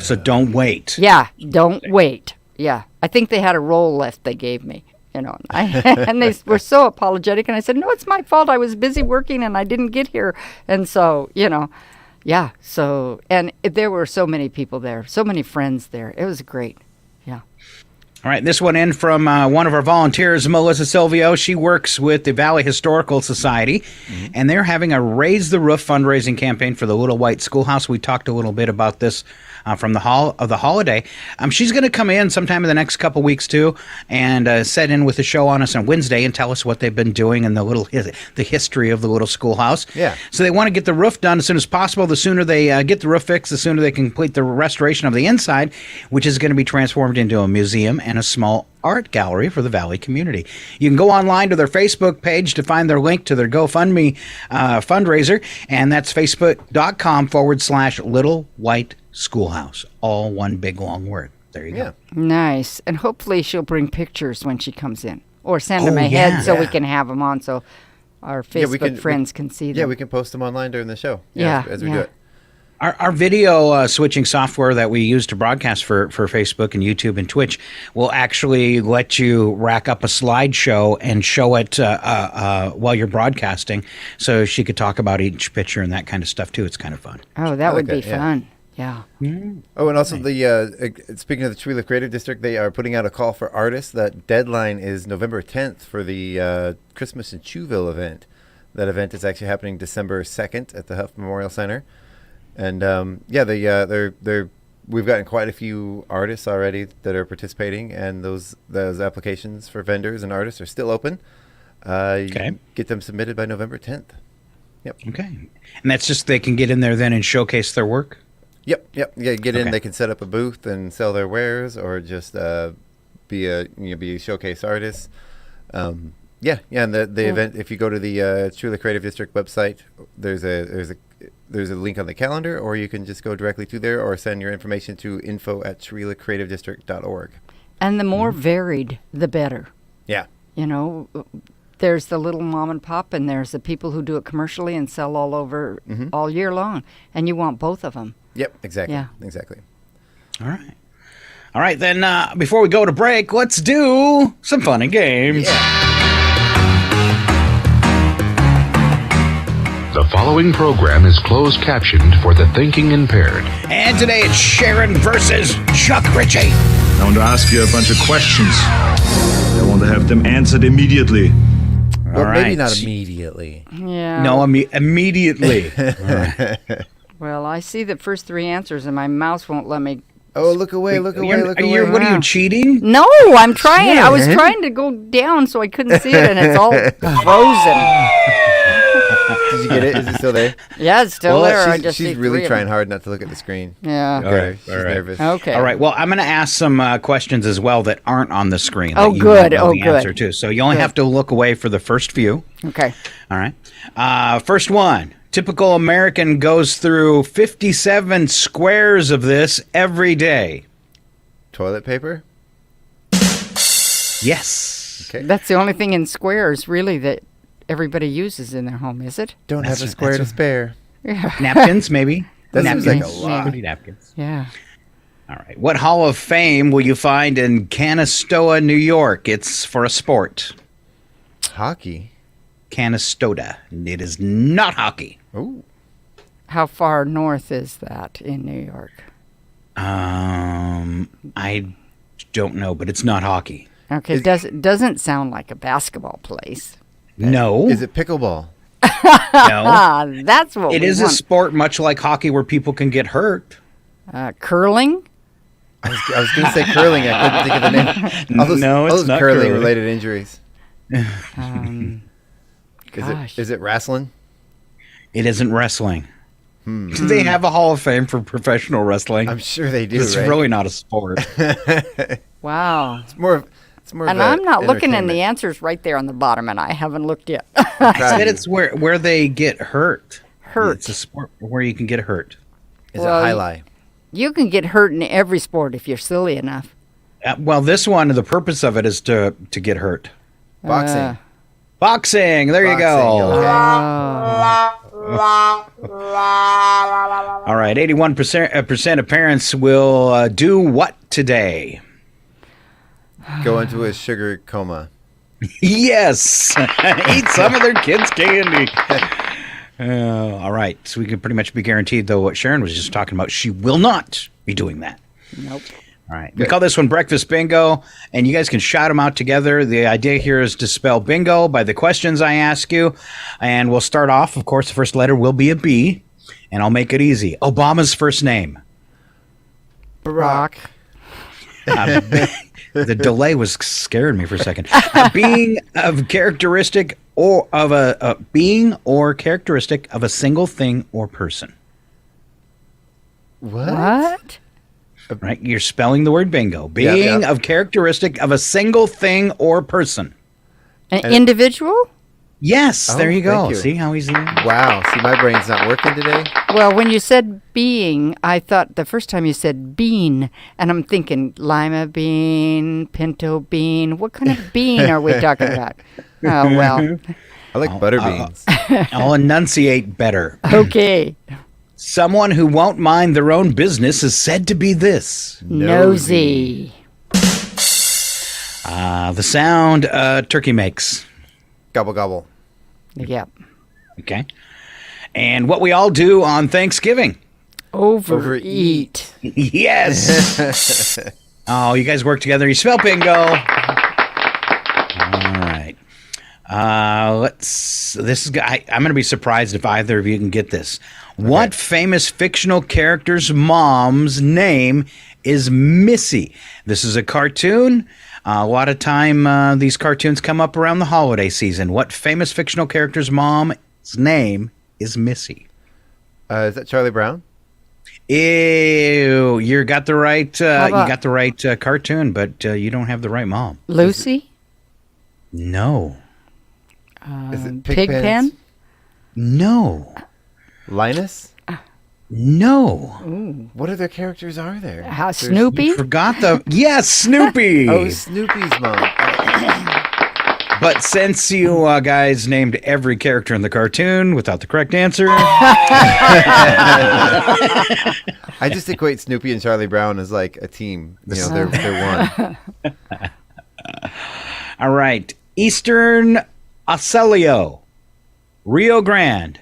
So don't wait. Yeah, don't wait. Yeah, I think they had a roll left they gave me, and they were so apologetic, and I said, no, it's my fault. I was busy working, and I didn't get here. And so, yeah, so, and there were so many people there, so many friends there. It was great. Yeah. All right, this one in from one of our volunteers, Melissa Silvio. She works with the Valley Historical Society, and they're having a Raise the Roof fundraising campaign for the Little White Schoolhouse. We talked a little bit about this from the holiday. She's going to come in sometime in the next couple weeks too, and set in with a show on us on Wednesday and tell us what they've been doing and the history of the little schoolhouse. Yeah. So they want to get the roof done as soon as possible. The sooner they get the roof fixed, the sooner they can complete the restoration of the inside, which is going to be transformed into a museum and a small art gallery for the Valley community. You can go online to their Facebook page to find their link to their GoFundMe fundraiser, and that's facebook.com/Little White Schoolhouse. All one big long word. There you go. Nice. And hopefully she'll bring pictures when she comes in, or send them ahead so we can have them on so our Facebook friends can see them. Yeah, we can post them online during the show. As we do it. Our video switching software that we use to broadcast for Facebook and YouTube and Twitch will actually let you rack up a slideshow and show it while you're broadcasting, so she could talk about each picture and that kind of stuff too. It's kind of fun. Oh, that would be fun. Yeah. Oh, and also speaking of the Chewelah Creative District, they are putting out a call for artists. That deadline is November 10th for the Christmas in Chewville event. That event is actually happening December 2nd at the Huff Memorial Center. And we've gotten quite a few artists already that are participating, and those applications for vendors and artists are still open. You can get them submitted by November 10th. Yep. Okay. And that's just they can get in there then and showcase their work? Yep. Yeah, get in. They can set up a booth and sell their wares, or just be a showcase artist. And the event. If you go to the Sri Creative District website, there's a link on the calendar, or you can just go directly to there, or send your information to info@srilaCreativeDistrict.org. And the more varied, the better. Yeah. There's the little mom and pop, and there's the people who do it commercially and sell all over all year long. And you want both of them. Yep, exactly. Yeah. Exactly. All right, then before we go to break, let's do some fun and games. Yeah. The following program is closed captioned for the thinking impaired. And today it's Sharon versus Chuck Ritchie. I want to ask you a bunch of questions. I want to have them answered immediately. Well, maybe not immediately. Yeah. No, immediately. All right. Well, I see the first three answers, and my mouse won't let me. Oh, look away, look away. What are you, cheating? No, I'm trying. I was trying to go down so I couldn't see it, and it's all frozen. Did you get it? Is it still there? Yeah, it's still there. She's really trying hard not to look at the screen. Yeah. Okay. She's nervous. Okay. All right. Well, I'm going to ask some questions as well that aren't on the screen. Oh, that you good. won't know the good. answer to. So you only have to look away for the first few. Okay. All right. First one. Typical American goes through 57 squares of this every day. Toilet paper? Yes. Okay. That's the only thing in squares, really, that everybody uses in their home, is it? Don't have a square to spare. Yeah. Napkins, maybe? That napkins. seems like a lot. Pretty napkins. Yeah. All right. What Hall of Fame will you find in Canastota, New York? It's for a sport. Hockey? Canastota. It is not hockey. Oh. How far north is that in New York? I don't know, but it's not hockey. Okay, it doesn't sound like a basketball place. No. Is it pickleball? No. That's what it we is want. a sport much like hockey where people can get hurt. Curling? I was going to say curling. I couldn't think of the name. All those not curling-related injuries. Gosh. Is it wrestling? It isn't wrestling. Do they have a Hall of Fame for professional wrestling? I'm sure they do. It's really not a sport. Wow. It's more and I'm not looking in the answers right there on the bottom, and I haven't looked yet. I said it's where they get hurt. Hurt. It's a sport where you can get hurt. Is it highlight? You can get hurt in every sport if you're silly enough. Well, this one, the purpose of it is to get hurt. Boxing. Boxing. There you go. Okay. All right. 81% of parents will do what today? Go into a sugar coma. Yes. Eat some of their kids' candy. All right. So we can pretty much be guaranteed, though, what Sharon was just talking about. She will not be doing that. Nope. All right. We call this one Breakfast Bingo, and you guys can shout them out together. The idea here is to spell bingo by the questions I ask you. And we'll start off. Of course, the first letter will be a B, and I'll make it easy. Obama's first name. Barack. The delay was scaring me for a second. Being of characteristic or of a being or characteristic of a single thing or person. What? Right, you're spelling the word bingo. Being of characteristic of a single thing or person. An individual? Yes, there you go. thank you. See how easy. Wow. See, my brain's not working today. Well, when you said being, I thought the first time you said bean, and I'm thinking lima bean, pinto bean. What kind of bean are we talking about? Oh, well. I like butter beans. I'll enunciate better. Okay. Someone who won't mind their own business is said to be this. Nosy. The sound turkey makes. Gobble, gobble. Yep. Okay. And what we all do on Thanksgiving. Overeat. Yes. Oh, you guys work together. You spell bingo. All right. I'm going to be surprised if either of you can get this. Okay. What famous fictional character's mom's name is Missy? This is a cartoon. A lot of time these cartoons come up around the holiday season. What famous fictional character's mom's name is Missy? Is that Charlie Brown? Ew, you got the right cartoon, but you don't have the right mom. Lucy? No. Is it Pigpen? No. Linus? No. Ooh. What other characters are there? Snoopy? You forgot the... Yes, Snoopy! Oh, Snoopy's mom. But since you guys named every character in the cartoon without the correct answer... I just equate Snoopy and Charlie Brown as like a team. You know, they're one. All right. Eastern Ocelio, Rio Grande,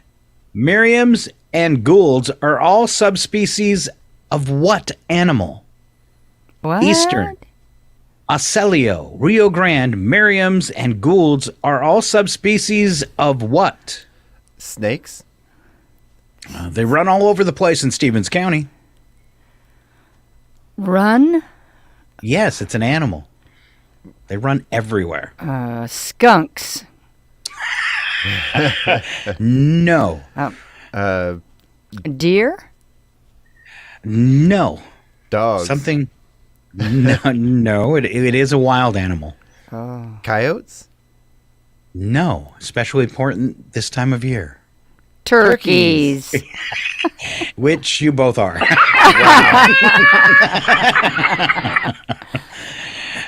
Miriam's, and Gould's are all subspecies of what animal? What? Eastern Ocelio, Rio Grande, Miriam's, and Gould's are all subspecies of what? Snakes? They run all over the place in Stevens County. Run? Yes, it's an animal. They run everywhere. Skunks. No. Deer? No. Dogs? Something... No, it is a wild animal. Oh. Coyotes? No, especially important this time of year. Turkeys. Which you both are.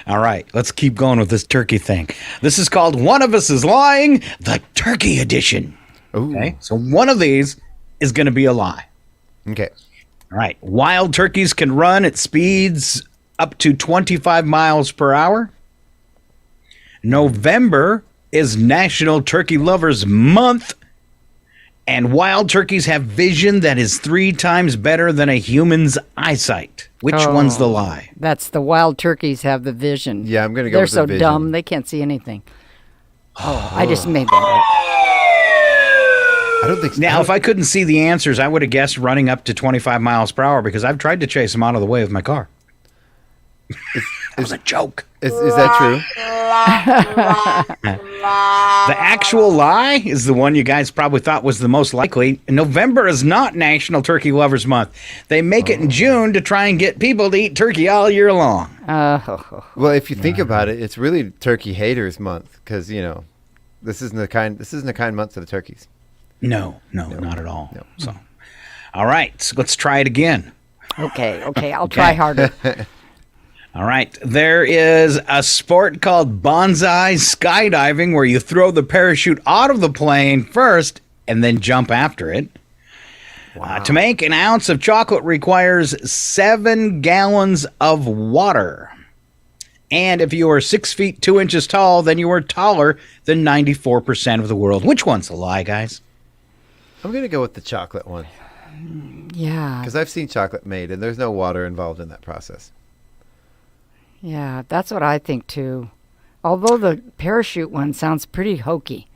All right, let's keep going with this turkey thing. This is called One of Us is Lying, the Turkey Edition. Ooh. Okay, so one of these is going to be a lie. Okay. All right, wild turkeys can run at speeds up to 25 miles per hour. November is National Turkey Lovers Month. And wild turkeys have vision that is 3 times better than a human's eyesight. Which one's the lie? That's the wild turkeys have the vision. Yeah, I'm going to go They're with the so vision. dumb, they can't see anything. Oh, I just made that up. I don't think so. Now, if I couldn't see the answers, I would have guessed running up to 25 miles per hour because I've tried to chase them out of the way with my car. That was a joke. Is that true? The actual lie is the one you guys probably thought was the most likely. November is not National Turkey Lovers Month. They make it in June to try and get people to eat turkey all year long. Well, if you think about it, it's really Turkey Haters Month because, you know, this isn't a kind month for the turkeys. No, not at all. No. So, all right, so let's try it again. Okay, I'll try harder. All right, there is a sport called bonsai skydiving where you throw the parachute out of the plane first and then jump after it. Wow. To make an ounce of chocolate requires 7 gallons of water. And if you are 6 feet 2 inches tall, then you are taller than 94% of the world. Which one's a lie, guys? I'm going to go with the chocolate one. Yeah. Because I've seen chocolate made, and there's no water involved in that process. Yeah, that's what I think, too. Although the parachute one sounds pretty hokey.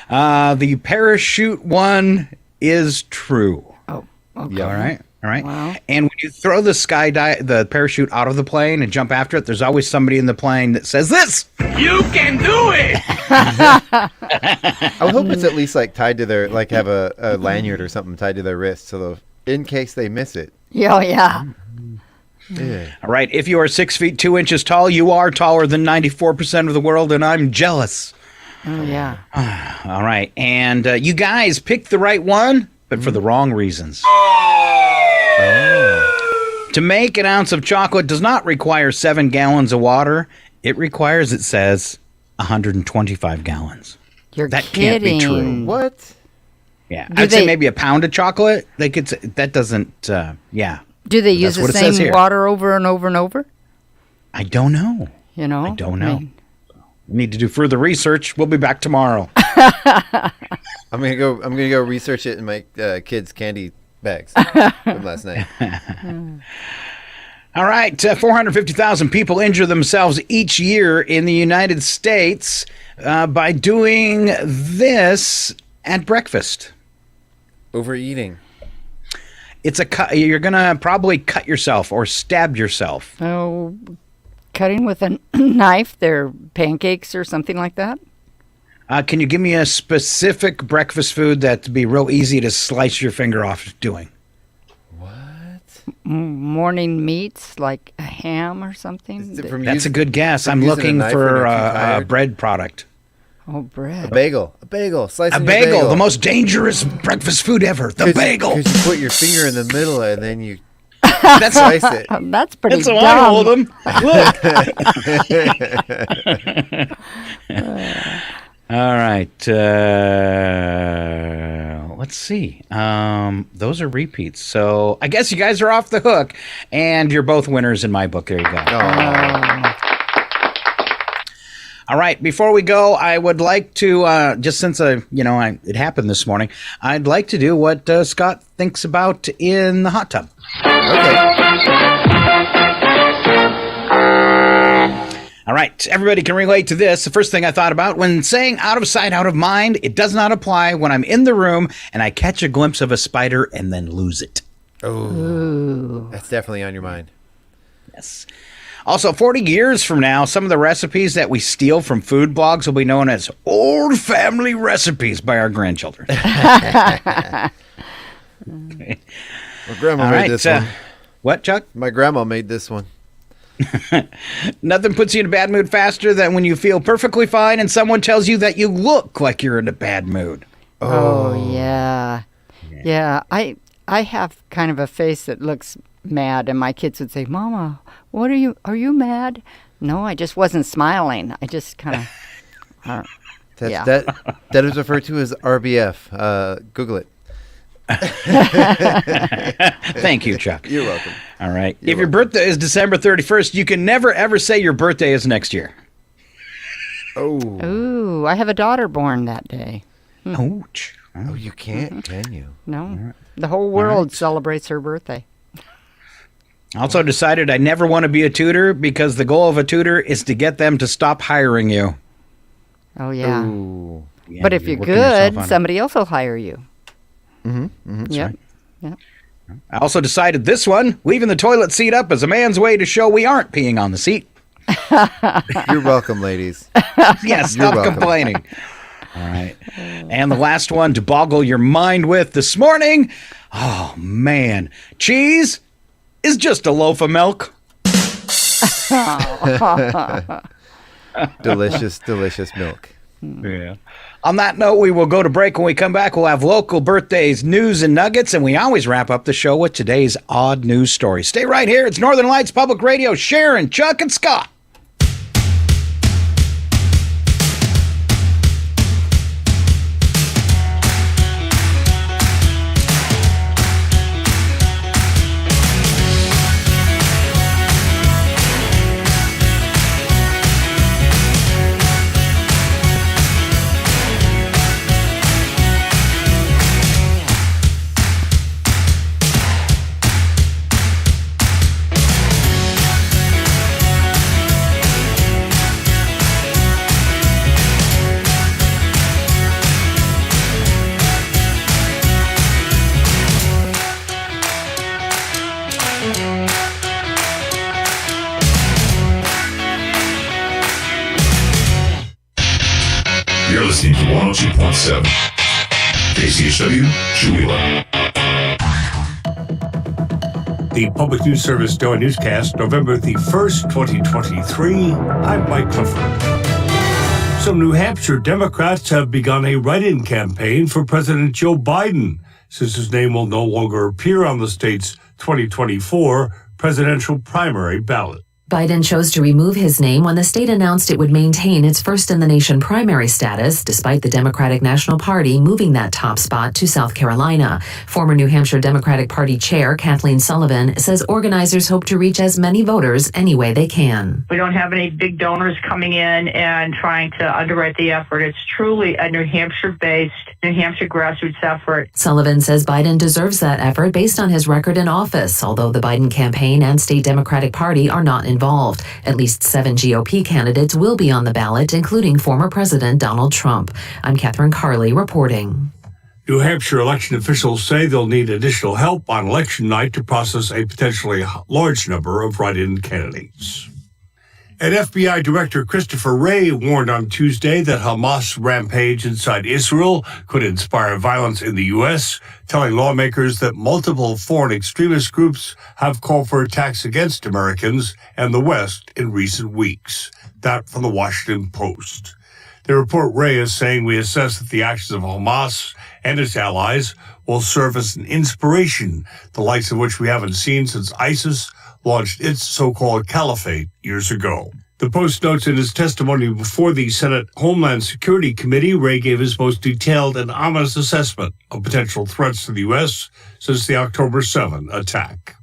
The parachute one is true. Oh, okay. All right. Wow. And when you throw the parachute out of the plane and jump after it, there's always somebody in the plane that says this. You can do it! I hope it's at least like tied to their, like have a lanyard or something tied to their wrist so in case they miss it. Yeah. Yeah. All right. If you are 6 feet 2 inches tall, you are taller than 94% of the world, and I'm jealous. Oh, yeah. All right. And you guys picked the right one, but for the wrong reasons. To make an ounce of chocolate does not require 7 gallons of water. It requires, it says, 125 gallons. You're that kidding. Can't be true. What? Yeah. I'd say maybe a pound of chocolate. They could say, that doesn't, yeah. Do they use the same water over and over and over? I don't know. You know? I don't know. We need to do further research. We'll be back tomorrow. I'm gonna go research it in my kids' candy bags from last night. All right, 450,000 people injure themselves each year in the United States by doing this at breakfast. Overeating. It's you're gonna probably cut yourself or stab yourself. Oh, cutting with a knife their pancakes or something like that? Can you give me a specific breakfast food that'd be real easy to slice your finger off doing? Morning meats, like a ham or something. That's a good guess. I'm looking for a bread product. Oh, bread. A bagel. Slicing a bagel. The most dangerous breakfast food ever. The bagel. Because you put your finger in the middle and then you slice it. That's pretty dumb. That's how I hold them. Look. All right. Let's see. Those are repeats. So I guess you guys are off the hook, and you're both winners in my book. There you go. All right. Before we go, I would like to just since it happened this morning, I'd like to do what Scott thinks about in the hot tub. Okay. All right, everybody can relate to this. The first thing I thought about when saying out of sight, out of mind, it does not apply when I'm in the room and I catch a glimpse of a spider and then lose it. Oh, that's definitely on your mind. Yes. Also, 40 years from now, some of the recipes that we steal from food blogs will be known as old family recipes by our grandchildren. Okay. My grandma made this one. What, Chuck? My grandma made this one. Nothing puts you in a bad mood faster than when you feel perfectly fine and someone tells you that you look like you're in a bad mood. Oh yeah. I have kind of a face that looks mad, and my kids would say, "Mama, are you mad?" No, I just wasn't smiling. I just kind of. That is referred to as RBF. Google it. Thank you, Chuck. You're welcome. All right. If your birthday is December 31st, you can never, ever say your birthday is next year. Oh, I have a daughter born that day. Ouch. Oh, you can't, can you? No. Right. The whole world celebrates her birthday. I also decided I never want to be a tutor because the goal of a tutor is to get them to stop hiring you. Oh, yeah. Ooh. Yeah, but if you're good, somebody else will hire you. That's right. Yep. I also decided this one, leaving the toilet seat up, is a man's way to show we aren't peeing on the seat. You're welcome, ladies. Yeah, stop complaining. All right. And the last one to boggle your mind with this morning. Oh, man. Cheese is just a loaf of milk. Delicious, delicious milk. Yeah. On that note, we will go to break. When we come back, we'll have local birthdays, news, and nuggets, and we always wrap up the show with today's odd news story. Stay right here. It's Northern Lights Public Radio. Sharon, Chuck, and Scott. You're listening to 102.7 KCHW, Chewila. The Public News Service Daily Newscast, November the 1st, 2023. I'm Mike Clifford. Some New Hampshire Democrats have begun a write-in campaign for President Joe Biden, since his name will no longer appear on the state's 2024 presidential primary ballot. Biden chose to remove his name when the state announced it would maintain its first-in-the-nation primary status, despite the Democratic National Party moving that top spot to South Carolina. Former New Hampshire Democratic Party Chair Kathleen Sullivan says organizers hope to reach as many voters any way they can. We don't have any big donors coming in and trying to underwrite the effort. It's truly a New Hampshire-based, New Hampshire grassroots effort. Sullivan says Biden deserves that effort based on his record in office, although the Biden campaign and state Democratic Party are not involved. At least 7 GOP candidates will be on the ballot, including former President Donald Trump. I'm Catherine Carley reporting. New Hampshire election officials say they'll need additional help on election night to process a potentially large number of write-in candidates. And FBI Director Christopher Wray warned on Tuesday that Hamas' rampage inside Israel could inspire violence in the U.S., telling lawmakers that multiple foreign extremist groups have called for attacks against Americans and the West in recent weeks. That from the Washington Post. The report Wray is saying we assess that the actions of Hamas and its allies will serve as an inspiration, the likes of which we haven't seen since ISIS launched its so-called caliphate years ago. The Post notes in his testimony before the Senate Homeland Security Committee, Wray gave his most detailed and ominous assessment of potential threats to the U.S. since the October 7 attack.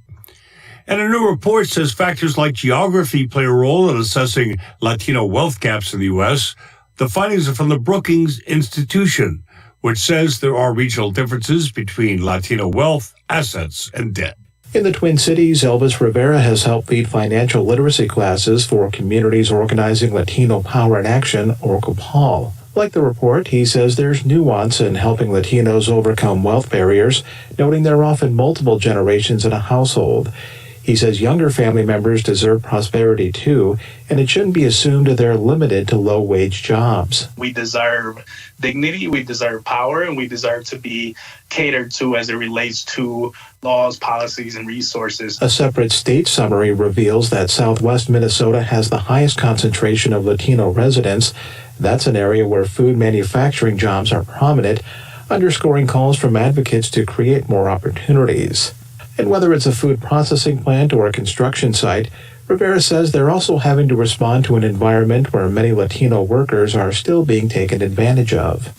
And a new report says factors like geography play a role in assessing Latino wealth gaps in the U.S. The findings are from the Brookings Institution, which says there are regional differences between Latino wealth, assets, and debt. In the Twin Cities, Elvis Rivera has helped lead financial literacy classes for Communities Organizing Latino Power in Action, or COPAL. Like the report, he says there's nuance in helping Latinos overcome wealth barriers, noting there are often multiple generations in a household. He says younger family members deserve prosperity too, and it shouldn't be assumed that they're limited to low-wage jobs. We deserve dignity, we deserve power, and we deserve to be catered to as it relates to laws, policies, and resources. A separate state summary reveals that Southwest Minnesota has the highest concentration of Latino residents. That's an area where food manufacturing jobs are prominent, underscoring calls from advocates to create more opportunities. And whether it's a food processing plant or a construction site, Rivera says they're also having to respond to an environment where many Latino workers are still being taken advantage of.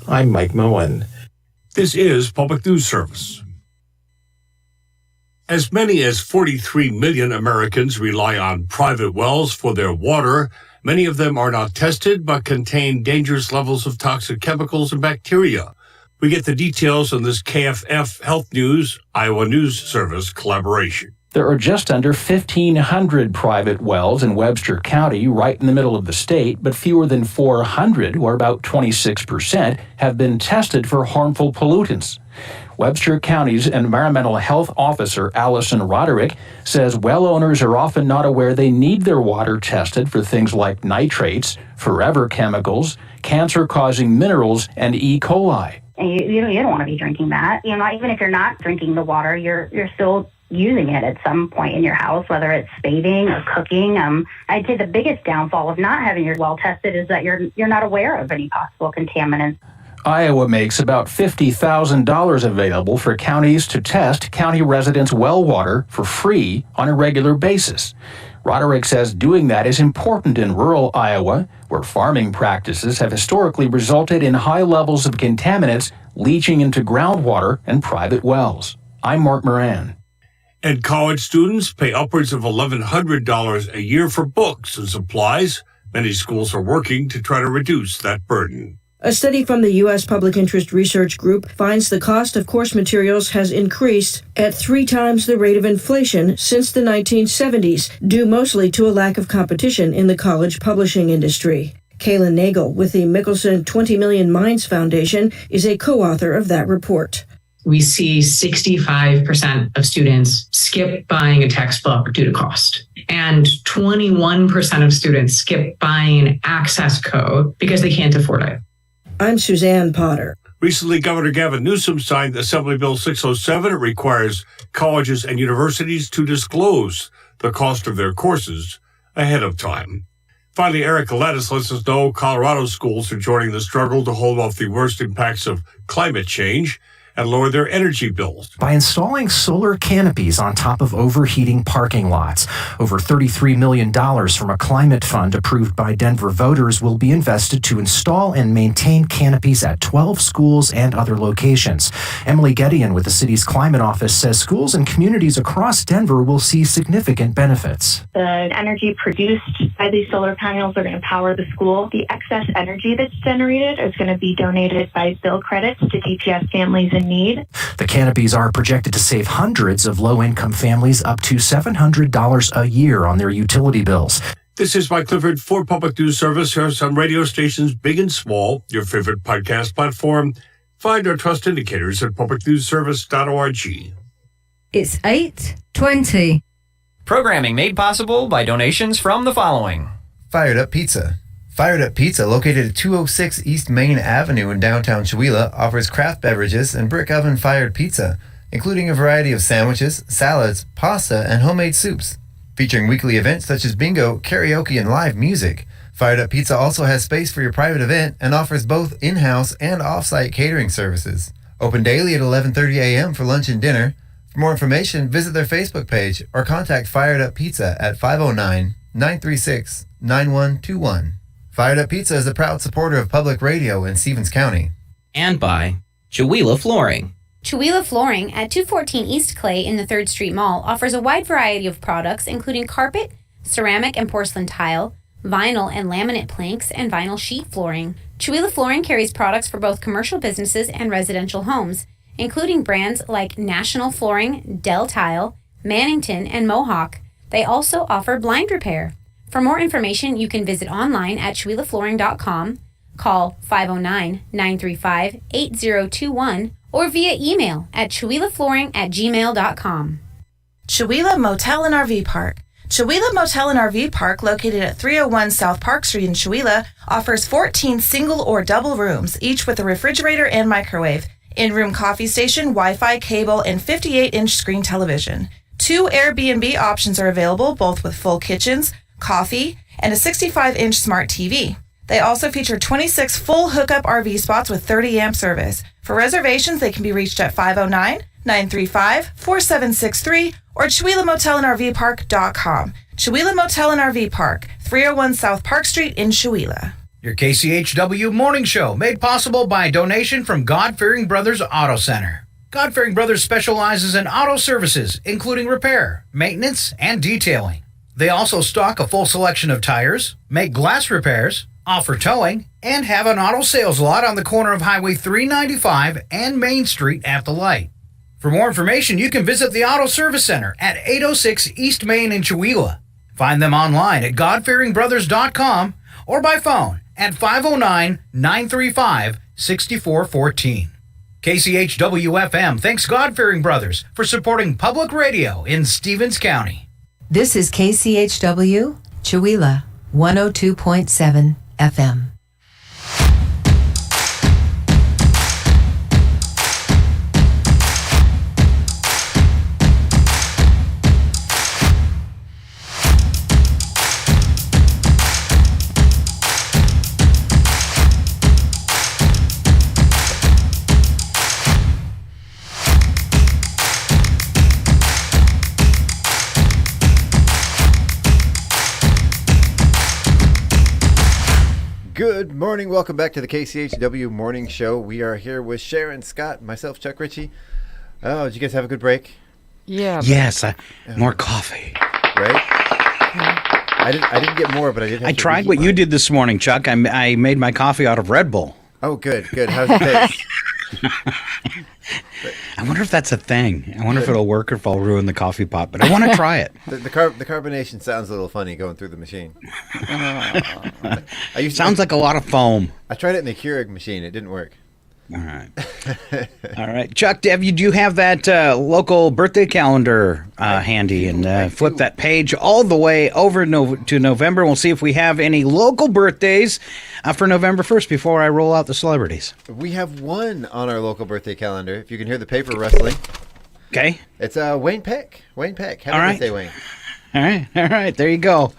I'm Mike Moen. This is Public News Service. As many as 43 million Americans rely on private wells for their water. Many of them are not tested but contain dangerous levels of toxic chemicals and bacteria. We get the details on this KFF Health News, Iowa News Service collaboration. There are just under 1,500 private wells in Webster County, right in the middle of the state, but fewer than 400, or about 26%, have been tested for harmful pollutants. Webster County's Environmental Health Officer, Allison Roderick, says well owners are often not aware they need their water tested for things like nitrates, forever chemicals, cancer-causing minerals, and E. coli. You don't want to be drinking that. Even if you're not drinking the water, you're still using it at some point in your house, whether it's bathing or cooking. I'd say the biggest downfall of not having your well tested is that you're not aware of any possible contaminants. Iowa makes about $50,000 available for counties to test county residents' well water for free on a regular basis. Roderick says doing that is important in rural Iowa, where farming practices have historically resulted in high levels of contaminants leaching into groundwater and private wells. I'm Mark Moran. And college students pay upwards of $1,100 a year for books and supplies. Many schools are working to try to reduce that burden. A study from the U.S. Public Interest Research Group finds the cost of course materials has increased at 3 times the rate of inflation since the 1970s, due mostly to a lack of competition in the college publishing industry. Kaylin Nagel with the Mickelson 20 Million Minds Foundation is a co-author of that report. We see 65% of students skip buying a textbook due to cost. And 21% of students skip buying an access code because they can't afford it. I'm Suzanne Potter. Recently, Governor Gavin Newsom signed Assembly Bill 607. It requires colleges and universities to disclose the cost of their courses ahead of time. Finally, Erica Lattis lets us know Colorado schools are joining the struggle to hold off the worst impacts of climate change and lower their energy bills. By installing solar canopies on top of overheating parking lots. Over $33 million from a climate fund approved by Denver voters will be invested to install and maintain canopies at 12 schools and other locations. Emily Gedeon with the city's climate office says schools and communities across Denver will see significant benefits. The energy produced by these solar panels are going to power the school. The excess energy that's generated is going to be donated by bill credits to DPS families in need. The canopies are projected to save hundreds of low-income families up to $700 a year on their utility bills. This is Mike Clifford for Public News Service. Here are some radio stations, big and small, your favorite podcast platform. Find our trust indicators at publicnewsservice.org. It's 8:20. Programming made possible by donations from the following. Fired Up Pizza. Fired Up Pizza, located at 206 East Main Avenue in downtown Chewelah, offers craft beverages and brick oven fired pizza, including a variety of sandwiches, salads, pasta, and homemade soups. Featuring weekly events such as bingo, karaoke, and live music. Fired Up Pizza also has space for your private event and offers both in-house and off-site catering services. Open daily at 11:30 a.m. for lunch and dinner. For more information, visit their Facebook page or contact Fired Up Pizza at 509-936-9121. Fired Up Pizza is a proud supporter of public radio in Stevens County. And by Chewelah Flooring. Chewelah Flooring at 214 East Clay in the 3rd Street Mall offers a wide variety of products including carpet, ceramic and porcelain tile, vinyl and laminate planks, and vinyl sheet flooring. Chewelah Flooring carries products for both commercial businesses and residential homes, including brands like National Flooring, Del Tile, Mannington, and Mohawk. They also offer blind repair. For more information, you can visit online at ChewelahFlooring.com, call 509-935-8021, or via email at ChewelahFlooring@gmail.com. Chewelah Motel and RV Park. Chewelah Motel and RV Park, located at 301 South Park Street in Chewelah, offers 14 single or double rooms, each with a refrigerator and microwave, in-room coffee station, Wi-Fi, cable, and 58-inch screen television. 2 Airbnb options are available, both with full kitchens, coffee, and a 65-inch smart TV. They also feature 26 full hookup RV spots with 30-amp service. For reservations, they can be reached at 509-935-4763 or ChewelahMotelandRVPark.com. Chewelah Motel and RV Park, 301 South Park Street in Chewelah. Your KCHW morning show, made possible by a donation from God-Fearing Brothers Auto Center. God-Fearing Brothers specializes in auto services, including repair, maintenance, and detailing. They also stock a full selection of tires, make glass repairs, offer towing, and have an auto sales lot on the corner of Highway 395 and Main Street at the light. For more information, you can visit the Auto Service Center at 806 East Main in Chewelah. Find them online at godfearingbrothers.com or by phone at 509-935-6414. KCHW-FM thanks God-Fearing Brothers for supporting public radio in Stevens County. This is KCHW, Chewelah, 102.7 FM. Good morning. Welcome back to the KCHW Morning Show. We are here with Sharon, Scott, myself, Chuck Ritchie. Oh, did you guys have a good break? Yeah. Yes, more coffee. Right? I didn't get more, but I did have I tried what you did this morning, Chuck. I made my coffee out of Red Bull. Oh, good. How's it taste? I wonder if that's a thing. I wonder if it'll work or if I'll ruin the coffee pot, but I want to try it. The carbonation sounds a little funny going through the machine. Sounds like a lot of foam. I tried it in the Keurig machine. It didn't work. All right. All right. Chuck, do you have that local birthday calendar handy? And flip that page all the way over to November. We'll see if we have any local birthdays for November 1st before I roll out the celebrities. We have one on our local birthday calendar. If you can hear the paper rustling. Okay. It's Wayne Peck. Wayne Peck. Happy birthday, Wayne. All right. There you go.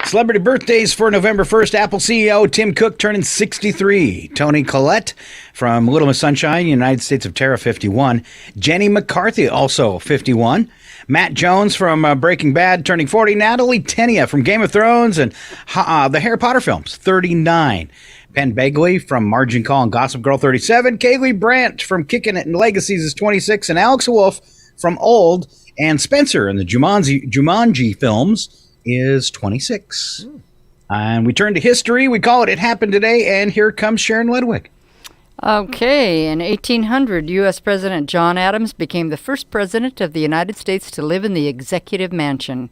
Celebrity birthdays for November 1st. Apple CEO Tim Cook turning 63. Toni Collette from Little Miss Sunshine, United States of Terra, 51. Jenny McCarthy, also 51. Matt Jones from Breaking Bad, turning 40. Natalie Tenia from Game of Thrones and the Harry Potter films, 39. Penn Begley from Margin Call and Gossip Girl, 37. Kaylee Brandt from Kickin' It and Legacies is 26. And Alex Wolff from Old and Spencer in the Jumanji films is 26. And we turn to history. We call It Happened Today, and here comes Sharon Ledwig. Okay, in 1800, U.S. President John Adams became the first president of the United States to live in the Executive Mansion,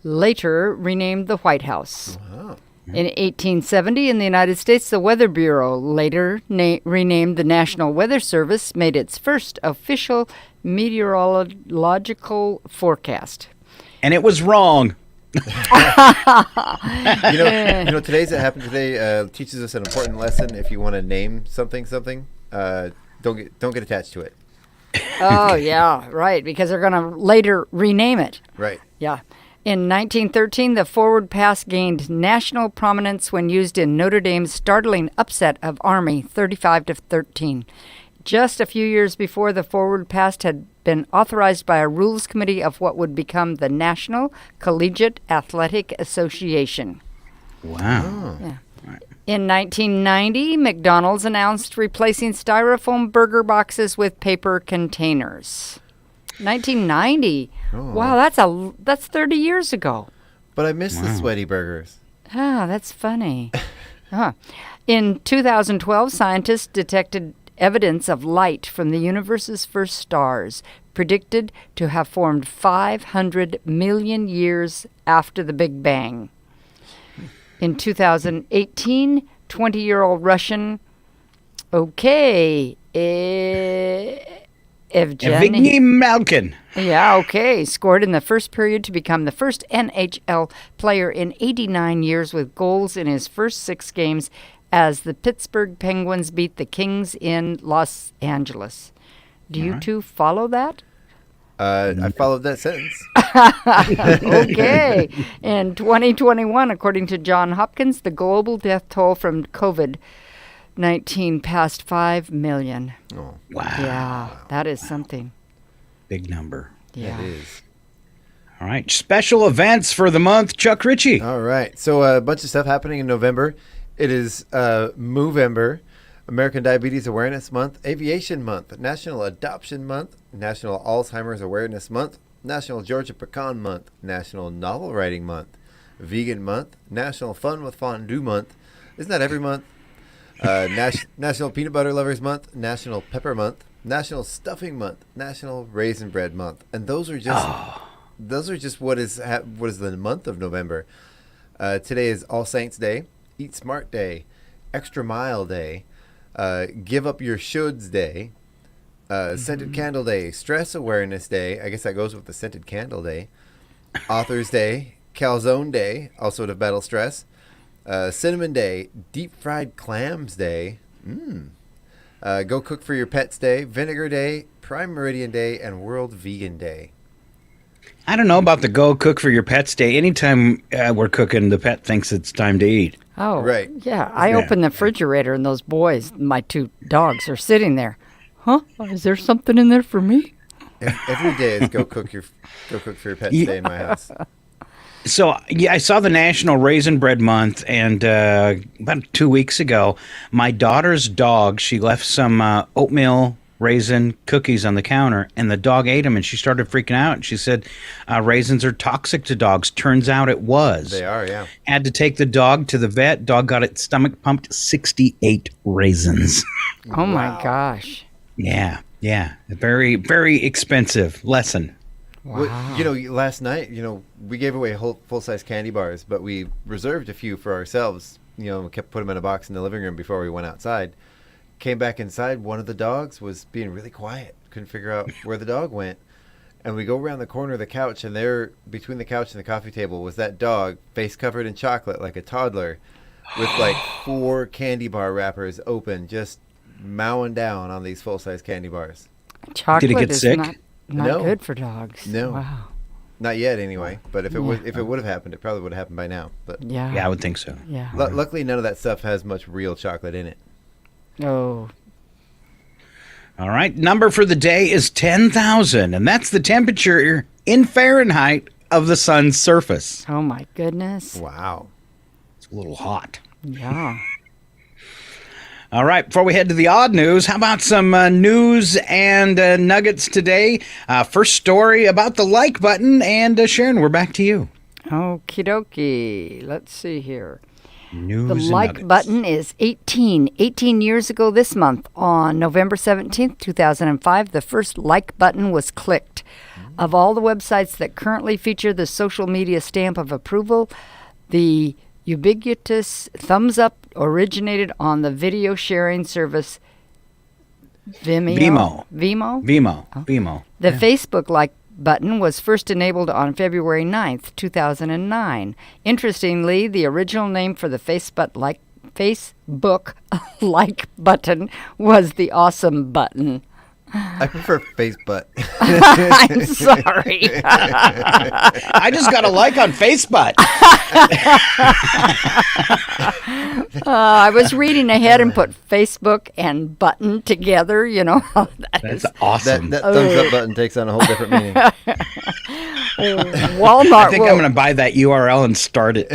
later renamed the White House. Wow. In 1870, in the United States, the Weather Bureau, later renamed the National Weather Service, made its first official meteorological forecast. And it was wrong. Today's It Happened Today teaches us an important lesson. If you want to name something, don't get attached to it. Oh, yeah, right, because they're going to later rename it. Right. Yeah. In 1913, the forward pass gained national prominence when used in Notre Dame's startling upset of Army 35-13. Just a few years before, the forward pass had been authorized by a rules committee of what would become the National Collegiate Athletic Association. Wow. Yeah. In 1990, McDonald's announced replacing styrofoam burger boxes with paper containers. 1990. Oh. Wow, that's 30 years ago. But I miss the sweaty burgers. Ah, that's funny. In 2012, scientists detected evidence of light from the universe's first stars, predicted to have formed 500 million years after the Big Bang. In 2018, 20-year-old Russian, Evgeny Malkin. Yeah, scored in the first period to become the first NHL player in 89 years with goals in his first 6 games as the Pittsburgh Penguins beat the Kings in Los Angeles. Do you two follow that? I followed that sentence. Okay. In 2021, according to Johns Hopkins, the global death toll from COVID-19 passed 5 million. Oh, wow. Yeah, that is something. Big number. Yeah. It is. All right. Special events for the month, Chuck Ritchie. All right. So a bunch of stuff happening in November. It is Movember, American Diabetes Awareness Month, Aviation Month, National Adoption Month, National Alzheimer's Awareness Month, National Georgia Pecan Month, National Novel Writing Month, Vegan Month, National Fun with Fondue Month. Isn't that every month? National Peanut Butter Lovers Month, National Pepper Month, National Stuffing Month, National Raisin Bread Month, and those are just what is the month of November. Today is All Saints Day, Eat Smart Day, Extra Mile Day, Give Up Your Shoulds Day, Scented Candle Day, Stress Awareness Day. I guess that goes with the Scented Candle Day. Author's Day, Calzone Day, also to battle stress. Cinnamon Day, Deep Fried Clams Day. Go Cook for Your Pets Day, Vinegar Day, Prime Meridian Day, and World Vegan Day. I don't know about the Go Cook for Your Pets Day. Anytime we're cooking, the pet thinks it's time to eat. Oh, right. Yeah, I open the refrigerator and those boys, my 2 dogs, are sitting there. Huh? Is there something in there for me? Every day is Go Cook for Your Pets Day in my house. So, yeah, I saw the National Raisin Bread Month, and about 2 weeks ago, my daughter's dog, she left some oatmeal raisin cookies on the counter, and the dog ate them, and she started freaking out. She said raisins are toxic to dogs. Turns out it was. They are, yeah. Had to take the dog to the vet. Dog got its stomach pumped 68 raisins. Oh, my gosh. Yeah. A very, very expensive lesson. Wow. Well, last night, we gave away full-size candy bars, but we reserved a few for ourselves. We kept putting them in a box in the living room before we went outside. Came back inside, one of the dogs was being really quiet. Couldn't figure out where the dog went. And we go around the corner of the couch, and there, between the couch and the coffee table, was that dog, face covered in chocolate like a toddler, with like 4 candy bar wrappers open, just mowing down on these full-size candy bars. Chocolate Did it get is sick? Not good for dogs. No. Wow. Not yet, anyway. But if it would have happened, it probably would have happened by now. But Yeah, I would think so. Yeah. Luckily, none of that stuff has much real chocolate in it. Oh. All right. Number for the day is 10,000, and that's the temperature in Fahrenheit of the sun's surface. Oh, my goodness. Wow. It's a little hot. Yeah. All right. Before we head to the odd news, how about some news and nuggets today? First story about the like button, and Sharon, we're back to you. Okie dokie. Let's see here. News the and like nuggets. button is 18 years ago this month. On November 17th, 2005, the first like button was clicked. Of all the websites that currently feature the social media stamp of approval, the ubiquitous thumbs up originated on the video sharing service Vimeo. Vimeo. The Facebook like button was first enabled on February 9th, 2009. Interestingly, the original name for the Facebook like button was the awesome button. I prefer face butt. I'm sorry. I just got a like on Facebook. I was reading ahead and put Facebook and button together. You know how That's awesome. That thumbs up button takes on a whole different meaning. Walmart. I think I'm going to buy that URL and start it.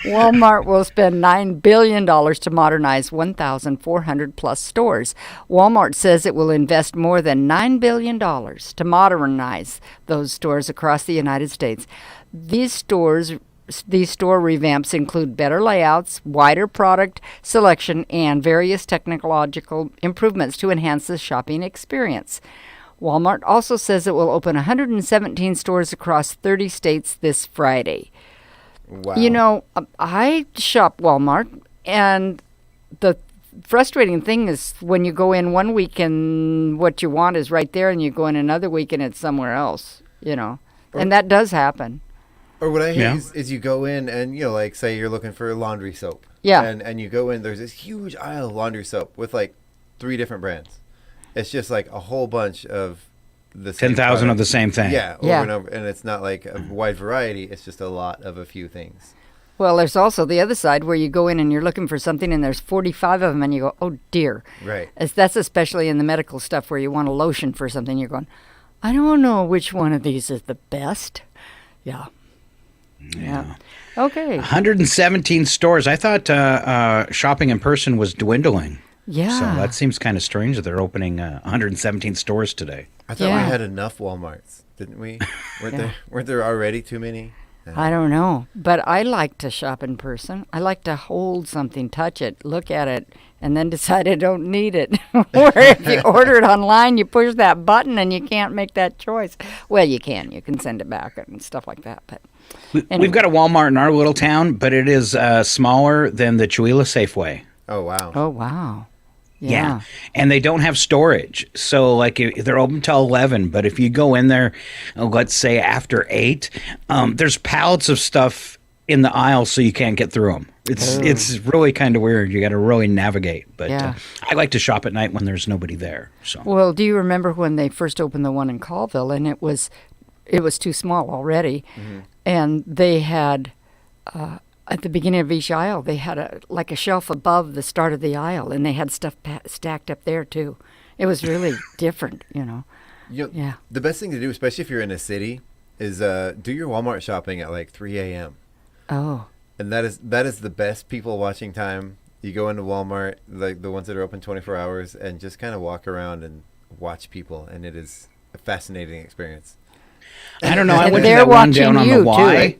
Walmart will spend $9 billion to modernize 1,400 plus stores. Walmart says it will invest more than $9 billion to modernize those stores across the United States. These store revamps include better layouts, wider product selection, and various technological improvements to enhance the shopping experience. Walmart also says it will open 117 stores across 30 states this Friday. Wow. You know, I shop Walmart, and the frustrating thing is when you go in one week and what you want is right there, and you go in another week and it's somewhere else, you know. And that does happen. Or what I hate is you go in and, you know, like, say you're looking for laundry soap. Yeah. And you go in, there's this huge aisle of laundry soap with, like, 3 different brands. It's just, like, a whole bunch of the same 10,000 of the same thing. Yeah, over and over. And it's not, like, a wide variety. It's just a lot of a few things. Well, there's also the other side where you go in and you're looking for something and there's 45 of them and you go, oh, dear. Right. That's especially in the medical stuff where you want a lotion for something. You're going, I don't know which one of these is the best. Yeah. Okay. 117 stores. I thought shopping in person was dwindling. Yeah. So that seems kind of strange that they're opening 117 stores today. I thought we had enough Walmarts, didn't we? Weren't there already too many? I don't know, but I like to shop in person. I like to hold something, touch it, look at it, and then decide I don't need it. Or if you order it online, you push that button and you can't make that choice. Well, you can. You can send it back and stuff like that. But anyway. We've got a Walmart in our little town, but it is smaller than the Chewelah Safeway. Oh, wow. Oh, wow. Yeah. And they don't have storage. So, like, they're open till 11. But if you go in there, let's say after 8, there's pallets of stuff in the aisle so you can't get through them. It's really kind of weird. You got to really navigate. But I like to shop at night when there's nobody there. So. Well, do you remember when they first opened the one in Colville, and it was too small already, and they had... at the beginning of each aisle, they had a shelf above the start of the aisle, and they had stuff stacked up there too. It was really different, you know. Yeah. The best thing to do, especially if you're in a city, is do your Walmart shopping at like 3 a.m. Oh. And that is the best people watching time. You go into Walmart, like the ones that are open 24 hours, and just kind of walk around and watch people, and it is a fascinating experience. I don't know. I went to that one down on the Y,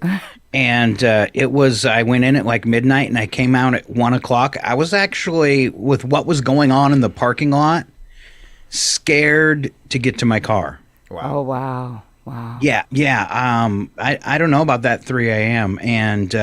and I went in at like midnight, and I came out at 1 o'clock. I was actually, with what was going on in the parking lot, scared to get to my car. Wow. Oh, wow. Wow. Yeah. I don't know about that 3 a.m. And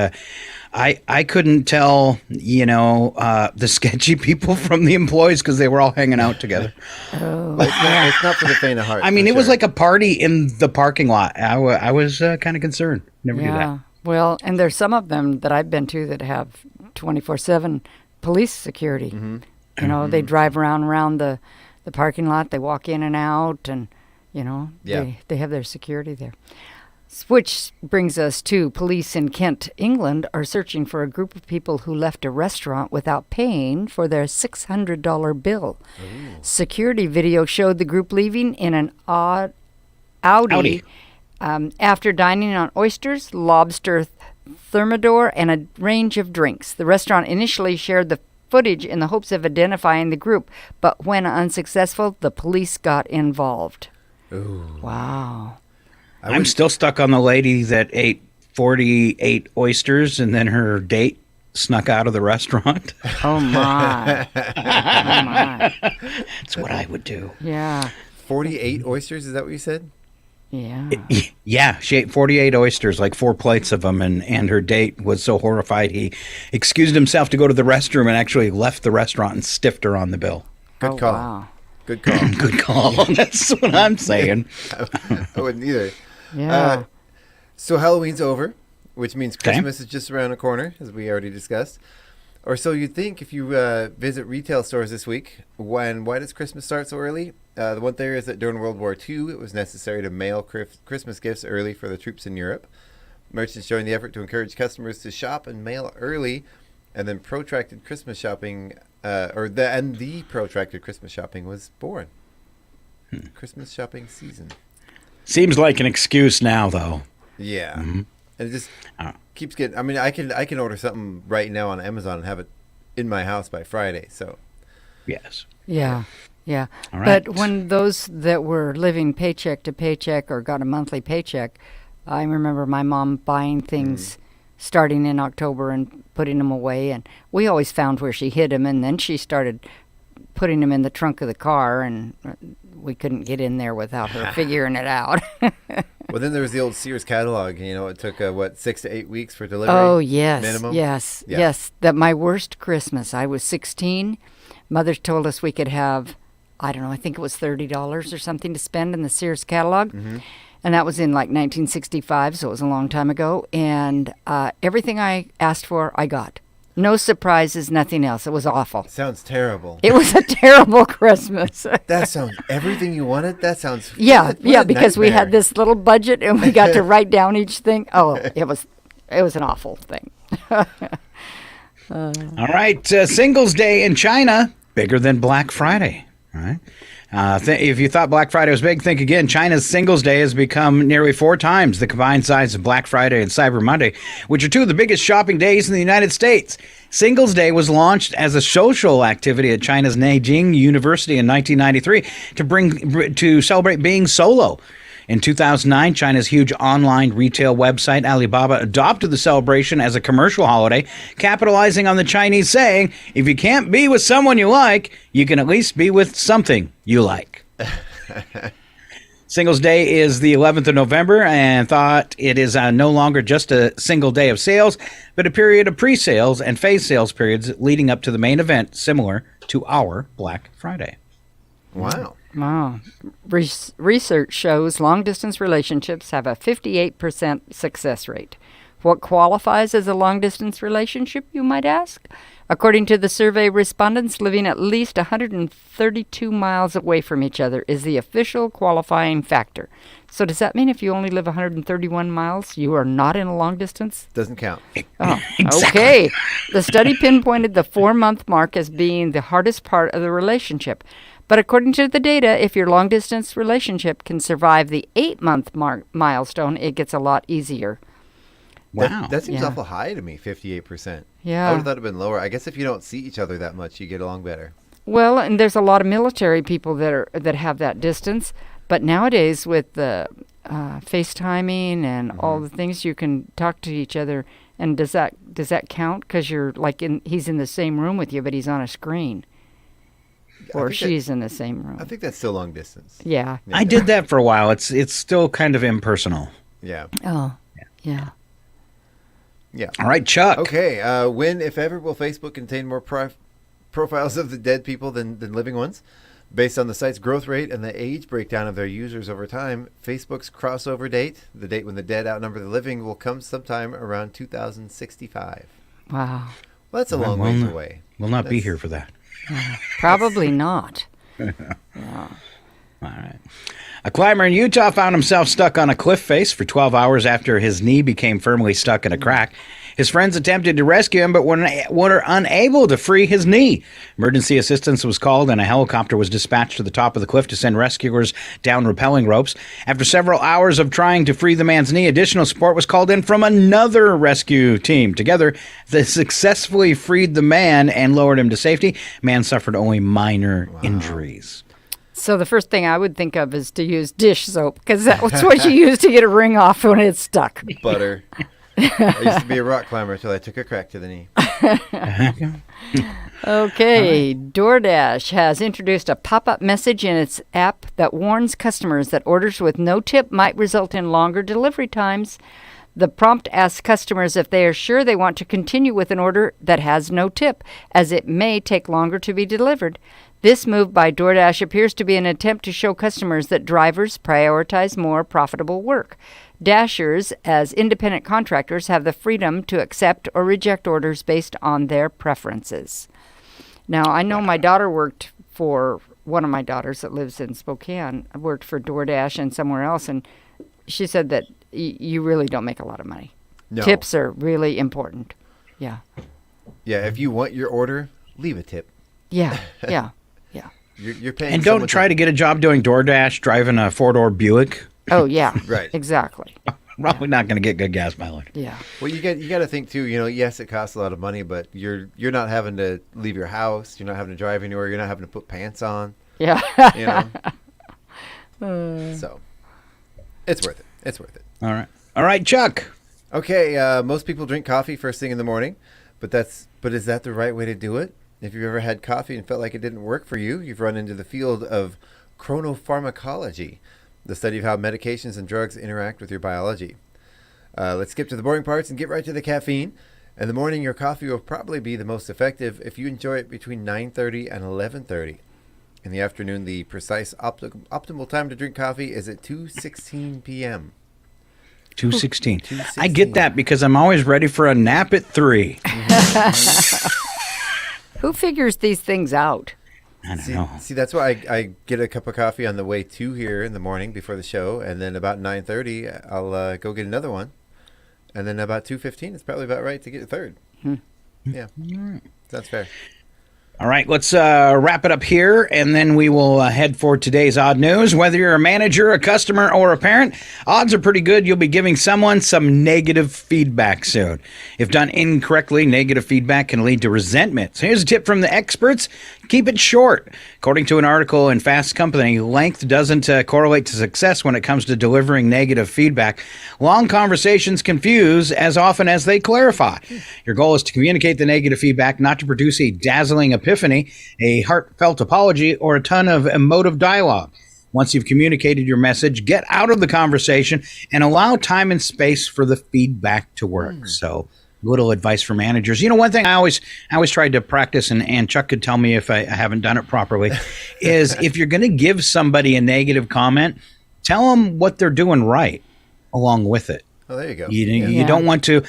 I couldn't tell, the sketchy people from the employees because they were all hanging out together. Oh. It's not for the faint of heart. I mean, it was like a party in the parking lot. I was kind of concerned. Never do that. Well, and there's some of them that I've been to that have 24/7 police security. Mm-hmm. You know, they drive around the parking lot. They walk in and out, and they have their security there. Which brings us to police in Kent, England, are searching for a group of people who left a restaurant without paying for their $600 bill. Ooh. Security video showed the group leaving in an Audi. After dining on oysters, lobster thermidor, and a range of drinks. The restaurant initially shared the footage in the hopes of identifying the group, but when unsuccessful, the police got involved. Ooh. Wow. I'm still stuck on the lady that ate 48 oysters and then her date snuck out of the restaurant. Oh, my. Oh, my. That's what I would do. Yeah. 48 oysters, is that what you said? Yeah, she ate 48 oysters, like 4 plates of them, and her date was so horrified he excused himself to go to the restroom and actually left the restaurant and stiffed her on the bill. Good call. Wow. Good call. Good call. That's what I'm saying. I wouldn't either. Yeah. So Halloween's over, which means Christmas is just around the corner, as we already discussed. Or so you'd think if you visit retail stores this week. Why does Christmas start so early? The one theory is that during World War II, it was necessary to mail Christmas gifts early for the troops in Europe. Merchants joined the effort to encourage customers to shop and mail early, and then protracted Christmas shopping, the protracted Christmas shopping was born. Christmas shopping season. Seems like an excuse now, though. Yeah. Mm-hmm. And it just keeps getting. I mean, I can order something right now on Amazon and have it in my house by Friday. So, yes. Yeah. Yeah. All right. But when those that were living paycheck to paycheck or got a monthly paycheck, I remember my mom buying things starting in October and putting them away. And we always found where she hid them. And then she started putting them in the trunk of the car, and we couldn't get in there without her figuring it out. Well, then there was the old Sears catalog. It took 6 to 8 weeks for delivery. Oh, yes, minimum. Yes. That my worst Christmas. I was 16. Mother told us we could have, I don't know, I think it was $30 or something to spend in the Sears catalog. Mm-hmm. And that was in 1965, so it was a long time ago. And everything I asked for, I got. No surprises, nothing else. It was awful. Sounds terrible. It was a terrible Christmas. That sounds everything you wanted. That sounds because we had this little budget and we got to write down each thing. Oh, it was an awful thing. All right, Singles Day in China, bigger than Black Friday. All right. If you thought Black Friday was big, think again. China's Singles Day has become nearly 4 times the combined size of Black Friday and Cyber Monday, which are 2 of the biggest shopping days in the United States. Singles Day was launched as a social activity at China's Nanjing University in 1993 to celebrate being solo. In 2009, China's huge online retail website Alibaba adopted the celebration as a commercial holiday, capitalizing on the Chinese saying, if you can't be with someone you like, you can at least be with something you like. Singles Day is the 11th of November, and thought it is no longer just a single day of sales, but a period of pre-sales and phase sales periods leading up to the main event, similar to our Black Friday. Wow. Wow. Research shows long-distance relationships have a 58% success rate. What qualifies as a long-distance relationship, you might ask? According to the survey, respondents living at least 132 miles away from each other is the official qualifying factor. So does that mean if you only live 131 miles, you are not in a long distance? Doesn't count. Oh, exactly. Okay. The study pinpointed the 4-month mark as being the hardest part of the relationship. But according to the data, if your long-distance relationship can survive the 8-month milestone, it gets a lot easier. Wow. That seems awful high to me, 58%. Yeah. I would have thought it would have been lower. I guess if you don't see each other that much, you get along better. Well, and there's a lot of military people that have that distance. But nowadays with the FaceTiming and all the things, you can talk to each other. And does that count? Because you're he's in the same room with you, but he's on a screen. Or she's in the same room. I think that's still long distance. Yeah. I did that for a while. It's still kind of impersonal. Yeah. Oh, yeah. Yeah. All right, Chuck. Okay. When, if ever, will Facebook contain more profiles of the dead people than living ones? Based on the site's growth rate and the age breakdown of their users over time, Facebook's crossover date, the date when the dead outnumber the living, will come sometime around 2065. Wow. Well, that's a long ways away. We'll not be here for that. Probably not. Yeah. All right. A climber in Utah found himself stuck on a cliff face for 12 hours after his knee became firmly stuck in a crack. His friends attempted to rescue him, but were unable to free his knee. Emergency assistance was called, and a helicopter was dispatched to the top of the cliff to send rescuers down rappelling ropes. After several hours of trying to free the man's knee, additional support was called in from another rescue team. Together, they successfully freed the man and lowered him to safety. Man suffered only minor injuries. So the first thing I would think of is to use dish soap, because that's what you use to get a ring off when it's stuck. Butter. I used to be a rock climber until I took a crack to the knee. Okay, DoorDash has introduced a pop-up message in its app that warns customers that orders with no tip might result in longer delivery times. The prompt asks customers if they are sure they want to continue with an order that has no tip, as it may take longer to be delivered. This move by DoorDash appears to be an attempt to show customers that drivers prioritize more profitable work. Dashers, as independent contractors, have the freedom to accept or reject orders based on their preferences. Now, I know my daughter worked for, one of my daughters that lives in Spokane, worked for DoorDash and somewhere else, and she said that you really don't make a lot of money. No. Tips are really important. Yeah. Yeah, if you want your order, leave a tip. Yeah. You're paying. And don't try to get a job doing DoorDash driving a 4-door Buick. Oh, yeah. Right. Exactly. Probably not going to get good gas mileage. Yeah. Well, you got to think too. Yes, it costs a lot of money, but you're not having to leave your house. You're not having to drive anywhere. You're not having to put pants on. Yeah. So it's worth it. It's worth it. All right, Chuck. Okay. Most people drink coffee first thing in the morning, but is that the right way to do it? If you've ever had coffee and felt like it didn't work for you, you've run into the field of chronopharmacology, the study of how medications and drugs interact with your biology. Let's skip to the boring parts and get right to the caffeine. In the morning, your coffee will probably be the most effective if you enjoy it between 9:30 and 11:30. In the afternoon, the precise optimal time to drink coffee is at 2:16 p.m. 2:16. I get that because I'm always ready for a nap at 3. Who figures these things out? I don't know. See, that's why I get a cup of coffee on the way to here in the morning before the show, and then about 9:30, I'll go get another one, and then about 2:15, it's probably about right to get a third. Yeah, that's fair. All right, let's wrap it up here, and then we will head for today's odd news. Whether you're a manager, a customer, or a parent, odds are pretty good you'll be giving someone some negative feedback soon. If done incorrectly, negative feedback can lead to resentment. So here's a tip from the experts. Keep it short. According to an article in Fast Company, length doesn't correlate to success when it comes to delivering negative feedback. Long conversations confuse as often as they clarify. Your goal is to communicate the negative feedback, not to produce a dazzling epiphany, a heartfelt apology, or a ton of emotive dialogue. Once you've communicated your message, get out of the conversation and allow time and space for the feedback to work. So, little advice for managers. One thing I always tried to practice, and Chuck could tell me if I haven't done it properly, is if you're going to give somebody a negative comment, tell them what they're doing right along with it. Oh, there you go. You don't want to.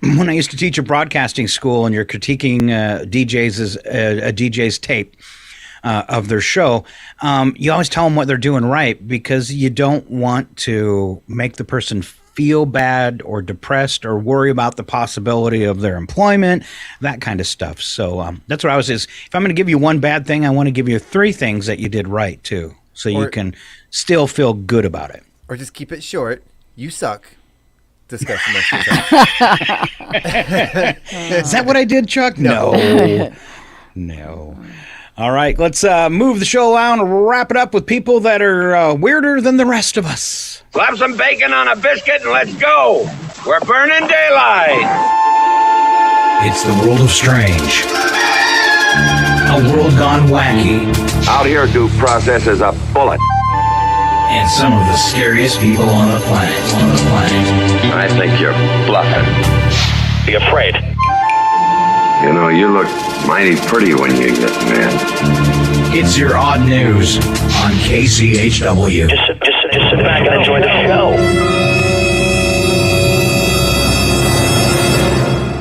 When I used to teach a broadcasting school and you're critiquing DJs a DJ's tape of their show, you always tell them what they're doing right, because you don't want to make the person feel bad or depressed or worry about the possibility of their employment, that kind of stuff. So that's what I was. Is if I'm going to give you one bad thing, I want to give you 3 things that you did right too, so you can still feel good about it. Or just keep it short. You suck. Discuss amongst yourself. Is that what I did, Chuck? No. All right, let's move the show around and wrap it up with people that are weirder than the rest of us. Slap some bacon on a biscuit and let's go. We're burning daylight. It's the world of strange. A world gone wacky. Out here, due process is a bullet. And some of the scariest people on the planet. I think you're bluffing. Be afraid. You look mighty pretty when you get mad. It's your odd news on KCHW. Just sit back and enjoy the show.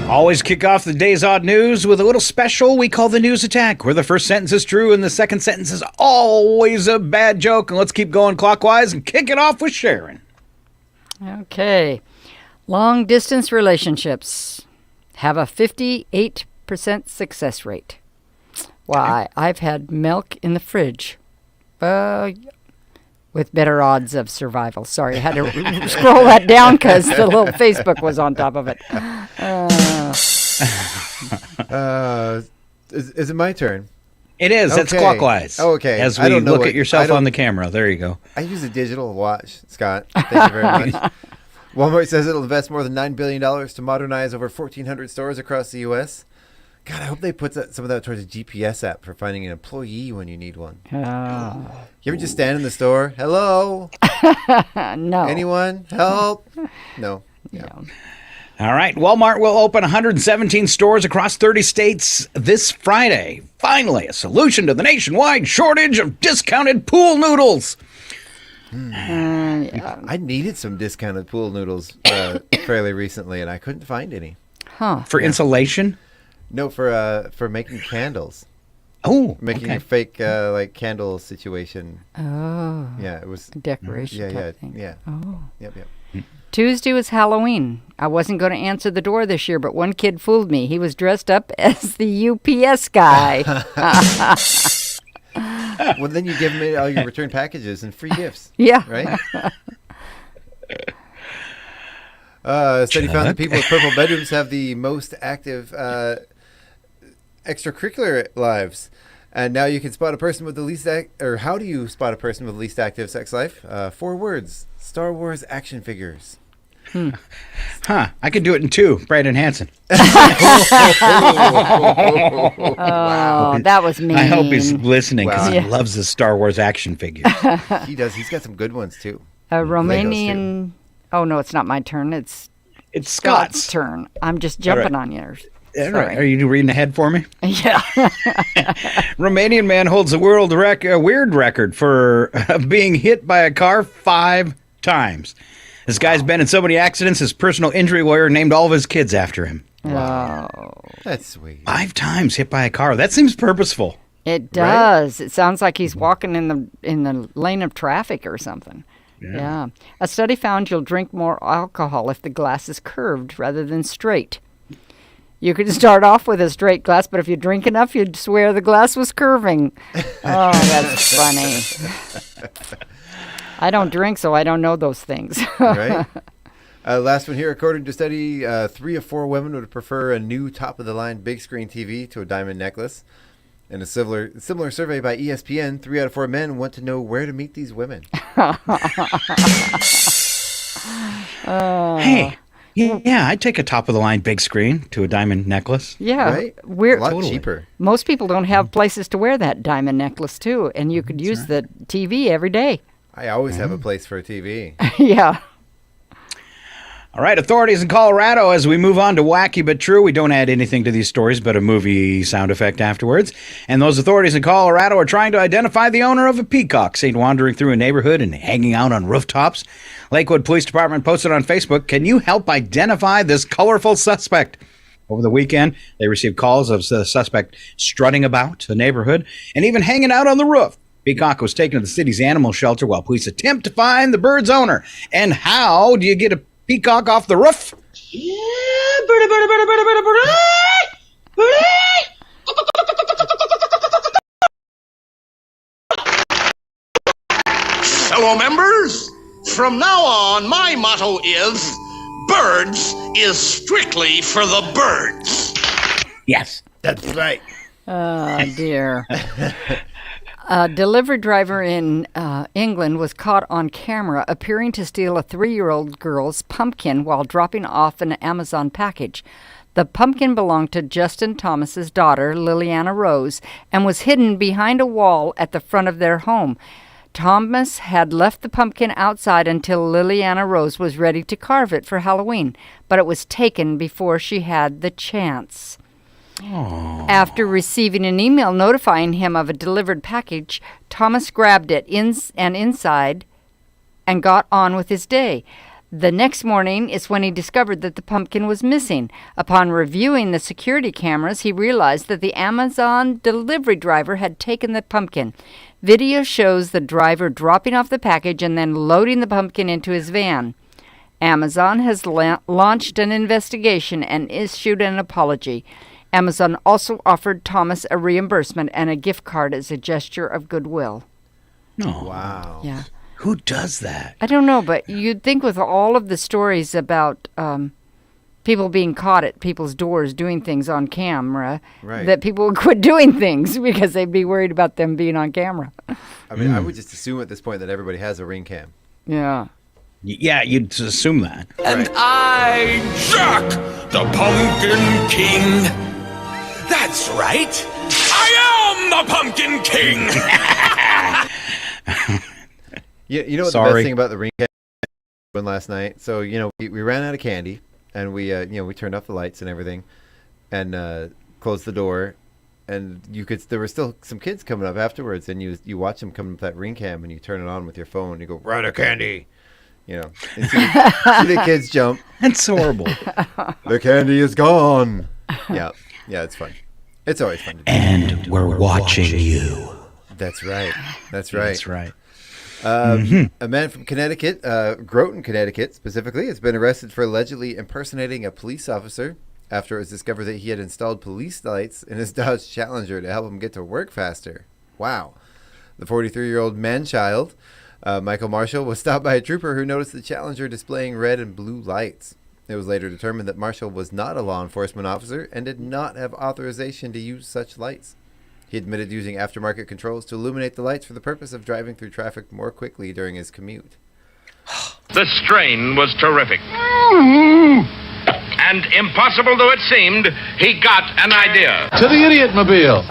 Always kick off the day's odd news with a little special we call the news attack, where the first sentence is true and the second sentence is always a bad joke. And let's keep going clockwise and kick it off with Sharon. Okay. Long distance relationships have a 58% success rate. Well, I've had milk in the fridge with better odds of survival. Sorry, I had to scroll that down because the little Facebook was on top of it. Is it my turn? It is. Okay. It's clockwise. Oh, okay. As we look at yourself on the camera. There you go. I use a digital watch, Scott. Thank you very much. Walmart says it'll invest more than $9 billion to modernize over 1,400 stores across the U.S. God, I hope they put some of that towards a GPS app for finding an employee when you need one. You ever just stand in the store? Hello? No. Anyone? Help? No. Yeah. All right. Walmart will open 117 stores across 30 states this Friday. Finally, a solution to the nationwide shortage of discounted pool noodles. I needed some discounted pool noodles fairly recently, and I couldn't find any. For insulation? No, for making candles. Oh, making okay. a fake like candle situation. Oh. Yeah, it was a decoration type thing. Yeah. Oh. Yep. Tuesday was Halloween. I wasn't going to answer the door this year, but one kid fooled me. He was dressed up as the UPS guy. Well, then you give him all your return packages and free gifts. Yeah. Right? A study found that people with purple bedrooms have the most active extracurricular lives. And now you can spot a person with the least or how do you spot a person with the least active sex life? 4 words. Star Wars action figures. I could do it in 2. Brandon Hansen. Wow, that was mean. I hope he's listening because Wow. he loves the Star Wars action figures. He does. He's got some good ones too. A Romanian. Oh no, it's not my turn. It's Scott's turn. I'm just jumping on yours. All right. Are you reading ahead for me? Yeah. Romanian man holds a world weird record for being hit by a car 5 times. This guy's been in so many accidents, his personal injury lawyer named all of his kids after him. Wow. That's sweet. 5 times hit by a car. That seems purposeful. It does. Right? It sounds like he's walking in the lane of traffic or something. Yeah. A study found you'll drink more alcohol if the glass is curved rather than straight. You could start off with a straight glass, but if you drink enough, you'd swear the glass was curving. Oh, that's funny. I don't drink, so I don't know those things. Right. Last one here. According to a study, 3 of 4 women would prefer a new top-of-the-line big screen TV to a diamond necklace. In a similar survey by ESPN, 3 out of 4 men want to know where to meet these women. Hey. Yeah, I'd take a top-of-the-line big screen to a diamond necklace. Yeah, right? We're a lot cheaper. Most people don't have places to wear that diamond necklace too, and you could use the TV every day. I always have a place for a TV. Yeah. All right, authorities in Colorado, as we move on to wacky but true, we don't add anything to these stories but a movie sound effect afterwards. And those authorities in Colorado are trying to identify the owner of a peacock seen wandering through a neighborhood and hanging out on rooftops. Lakewood Police Department posted on Facebook, "Can you help identify this colorful suspect?" Over the weekend, they received calls of the suspect strutting about the neighborhood and even hanging out on the roof. Peacock was taken to the city's animal shelter while police attempt to find the bird's owner. And how do you get a peacock off the roof? Fellow members, from now on, my motto is, birds is strictly for the birds. Yes. That's right. Oh, dear. A delivery driver in England was caught on camera appearing to steal a 3-year-old girl's pumpkin while dropping off an Amazon package. The pumpkin belonged to Justin Thomas's daughter, Liliana Rose, and was hidden behind a wall at the front of their home. Thomas had left the pumpkin outside until Liliana Rose was ready to carve it for Halloween, but it was taken before she had the chance. After receiving an email notifying him of a delivered package, Thomas grabbed it inside and got on with his day. The next morning is when he discovered that the pumpkin was missing. Upon reviewing the security cameras, he realized that the Amazon delivery driver had taken the pumpkin. Video shows the driver dropping off the package and then loading the pumpkin into his van. Amazon has launched an investigation and issued an apology. Amazon also offered Thomas a reimbursement and a gift card as a gesture of goodwill. Oh, wow. Yeah. Who does that? I don't know, but you'd think with all of the stories about people being caught at people's doors doing things on camera, that people would quit doing things because they'd be worried about them being on camera. I mean, I would just assume at this point that everybody has a ring cam. Yeah. Yeah, you'd assume that. And I, Jack, the Pumpkin King. That's right. I am the Pumpkin King. You know what the best thing about the ring cam last night? So, we ran out of candy, and we turned off the lights and everything, and closed the door, and there were still some kids coming up afterwards, and you watch them come up that ring cam, and you turn it on with your phone, and you go, "We're out of candy." And see the kids jump. That's horrible. The candy is gone. Yeah, it's fun. It's always fun. And we're watching you. That's right. That's right. A man from Connecticut, Groton, Connecticut specifically, has been arrested for allegedly impersonating a police officer after it was discovered that he had installed police lights in his Dodge Challenger to help him get to work faster. Wow. The 43-year-old man-child, Michael Marshall, was stopped by a trooper who noticed the Challenger displaying red and blue lights. It was later determined that Marshall was not a law enforcement officer and did not have authorization to use such lights. He admitted using aftermarket controls to illuminate the lights for the purpose of driving through traffic more quickly during his commute. The strain was terrific. And impossible though it seemed, he got an idea. To the Idiot-mobile.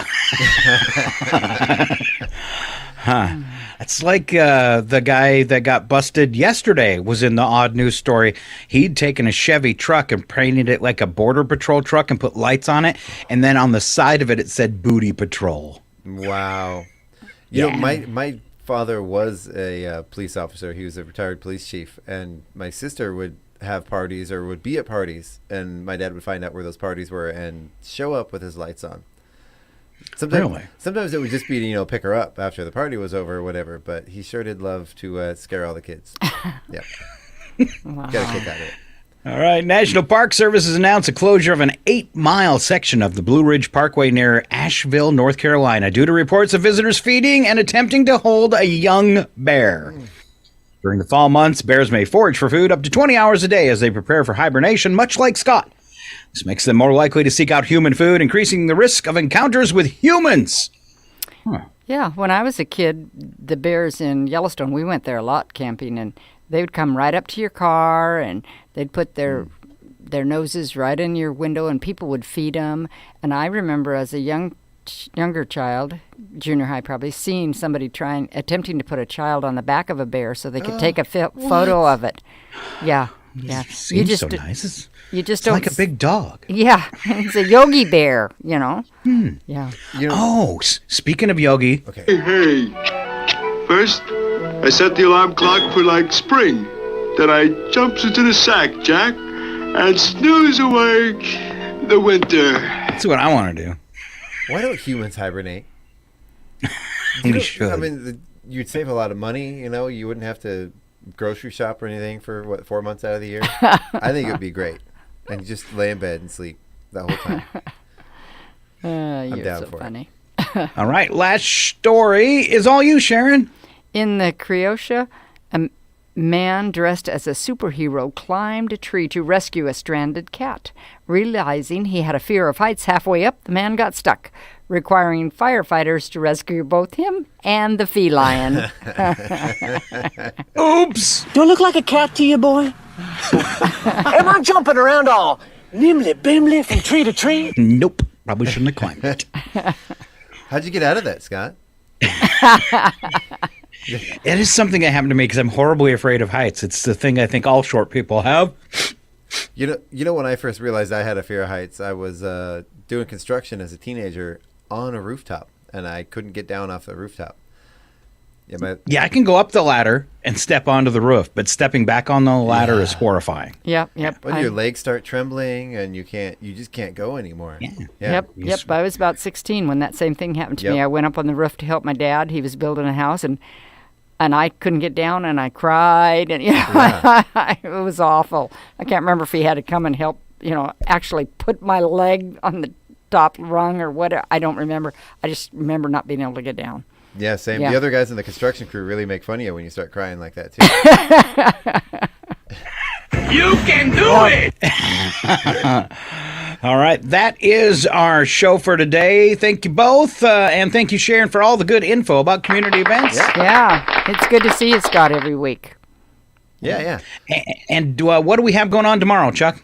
Huh. It's like the guy that got busted yesterday was in the odd news story. He'd taken a Chevy truck and painted it like a Border Patrol truck and put lights on it. And then on the side of it, it said Booty Patrol. Wow. You know, my father was a police officer. He was a retired police chief. And my sister would have parties or would be at parties. And my dad would find out where those parties were and show up with his lights on. Sometimes it would just be to pick her up after the party was over or whatever, but he sure did love to scare all the kids. Yeah. Wow. Got a kick out of it. All right. National Park Service has announced a closure of an 8-mile section of the Blue Ridge Parkway near Asheville, North Carolina, due to reports of visitors feeding and attempting to hold a young bear. During the fall months, bears may forage for food up to 20 hours a day as they prepare for hibernation, much like Scott. This makes them more likely to seek out human food, increasing the risk of encounters with humans. Yeah, when I was a kid, the bears in Yellowstone, we went there a lot camping, and they would come right up to your car, and they'd put their noses right in your window, and people would feed them. And I remember as a younger child, junior high probably, seeing somebody attempting to put a child on the back of a bear so they could take a photo of it. Yeah. Yeah, Seems so nice. It's like a big dog. Yeah, it's a Yogi Bear, Yeah. Speaking of Yogi. Okay. Hey. First, I set the alarm clock for like spring. Then I jumps into the sack, Jack, and snooze awake the winter. That's what I want to do. Why don't humans hibernate? We should. I mean, you'd save a lot of money. You wouldn't have to grocery shop or anything for 4 months out of the year. I think it would be great, and you just lay in bed and sleep the whole time. I'm down so for funny. All right, last story is all you, Sharon. In the Croatia, a man dressed as a superhero climbed a tree to rescue a stranded cat. Realizing he had a fear of heights halfway up, the man got stuck, requiring firefighters to rescue both him and the feline. Oops! Do I look like a cat to you, boy? Am I jumping around all nimbly-bimbly from tree to tree? Nope. Probably shouldn't have climbed it. How'd you get out of that, Scott? It is something that happened to me because I'm horribly afraid of heights. It's the thing I think all short people have. You know, when I first realized I had a fear of heights, I was doing construction as a teenager on a rooftop, and I couldn't get down off the rooftop. Yeah, I can go up the ladder and step onto the roof, but stepping back on the ladder is horrifying. Yep. When your legs start trembling and you just can't go anymore. Yeah. Yep. I was about 16 when that same thing happened to me. I went up on the roof to help my dad. He was building a house, and I couldn't get down, and I cried, and it was awful. I can't remember if he had to come and help, actually put my leg on the top rung or whatever. I don't remember. I just remember not being able to get down. Yeah, same. Yeah. The other guys in the construction crew really make fun of you when you start crying like that, too. You can do it! All right, that is our show for today. Thank you both, and thank you, Sharon, for all the good info about community events. Yeah, it's good to see you, Scott, every week. Yeah. And what do we have going on tomorrow, Chuck?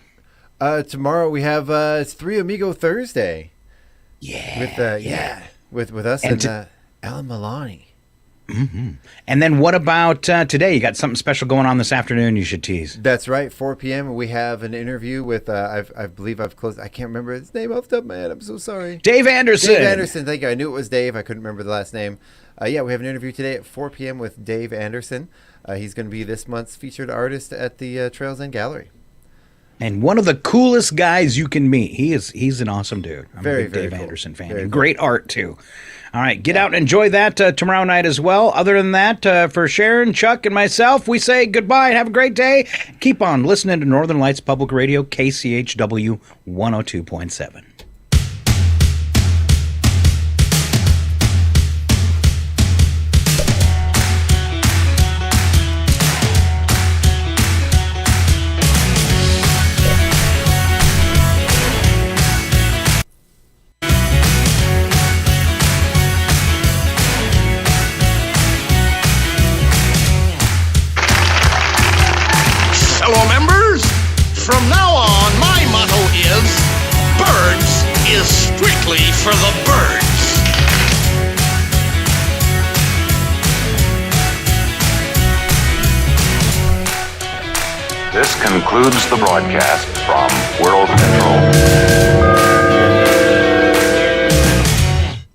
Tomorrow we have it's Three Amigo Thursday. With us and Alan Milani. Mm-hmm. And then what about today? You got something special going on this afternoon you should tease. That's right, 4 p.m. We have an interview with, I believe I've closed, I can't remember his name off the top of my head. I'm so sorry. Dave Anderson. Dave Anderson, thank you. I knew it was Dave. I couldn't remember the last name. We have an interview today at 4 p.m. with Dave Anderson. He's going to be this month's featured artist at the Trails End Gallery. And one of the coolest guys you can meet. He's an awesome dude. I'm very, a big very Dave cool. Anderson fan. Very And great art, too. All right, get out and enjoy that tomorrow night as well. Other than that, for Sharon, Chuck, and myself, we say goodbye and have a great day. Keep on listening to Northern Lights Public Radio, KCHW 102.7. Fellow members, from now on, my motto is birds is strictly for the birds. This concludes the broadcast from World Control.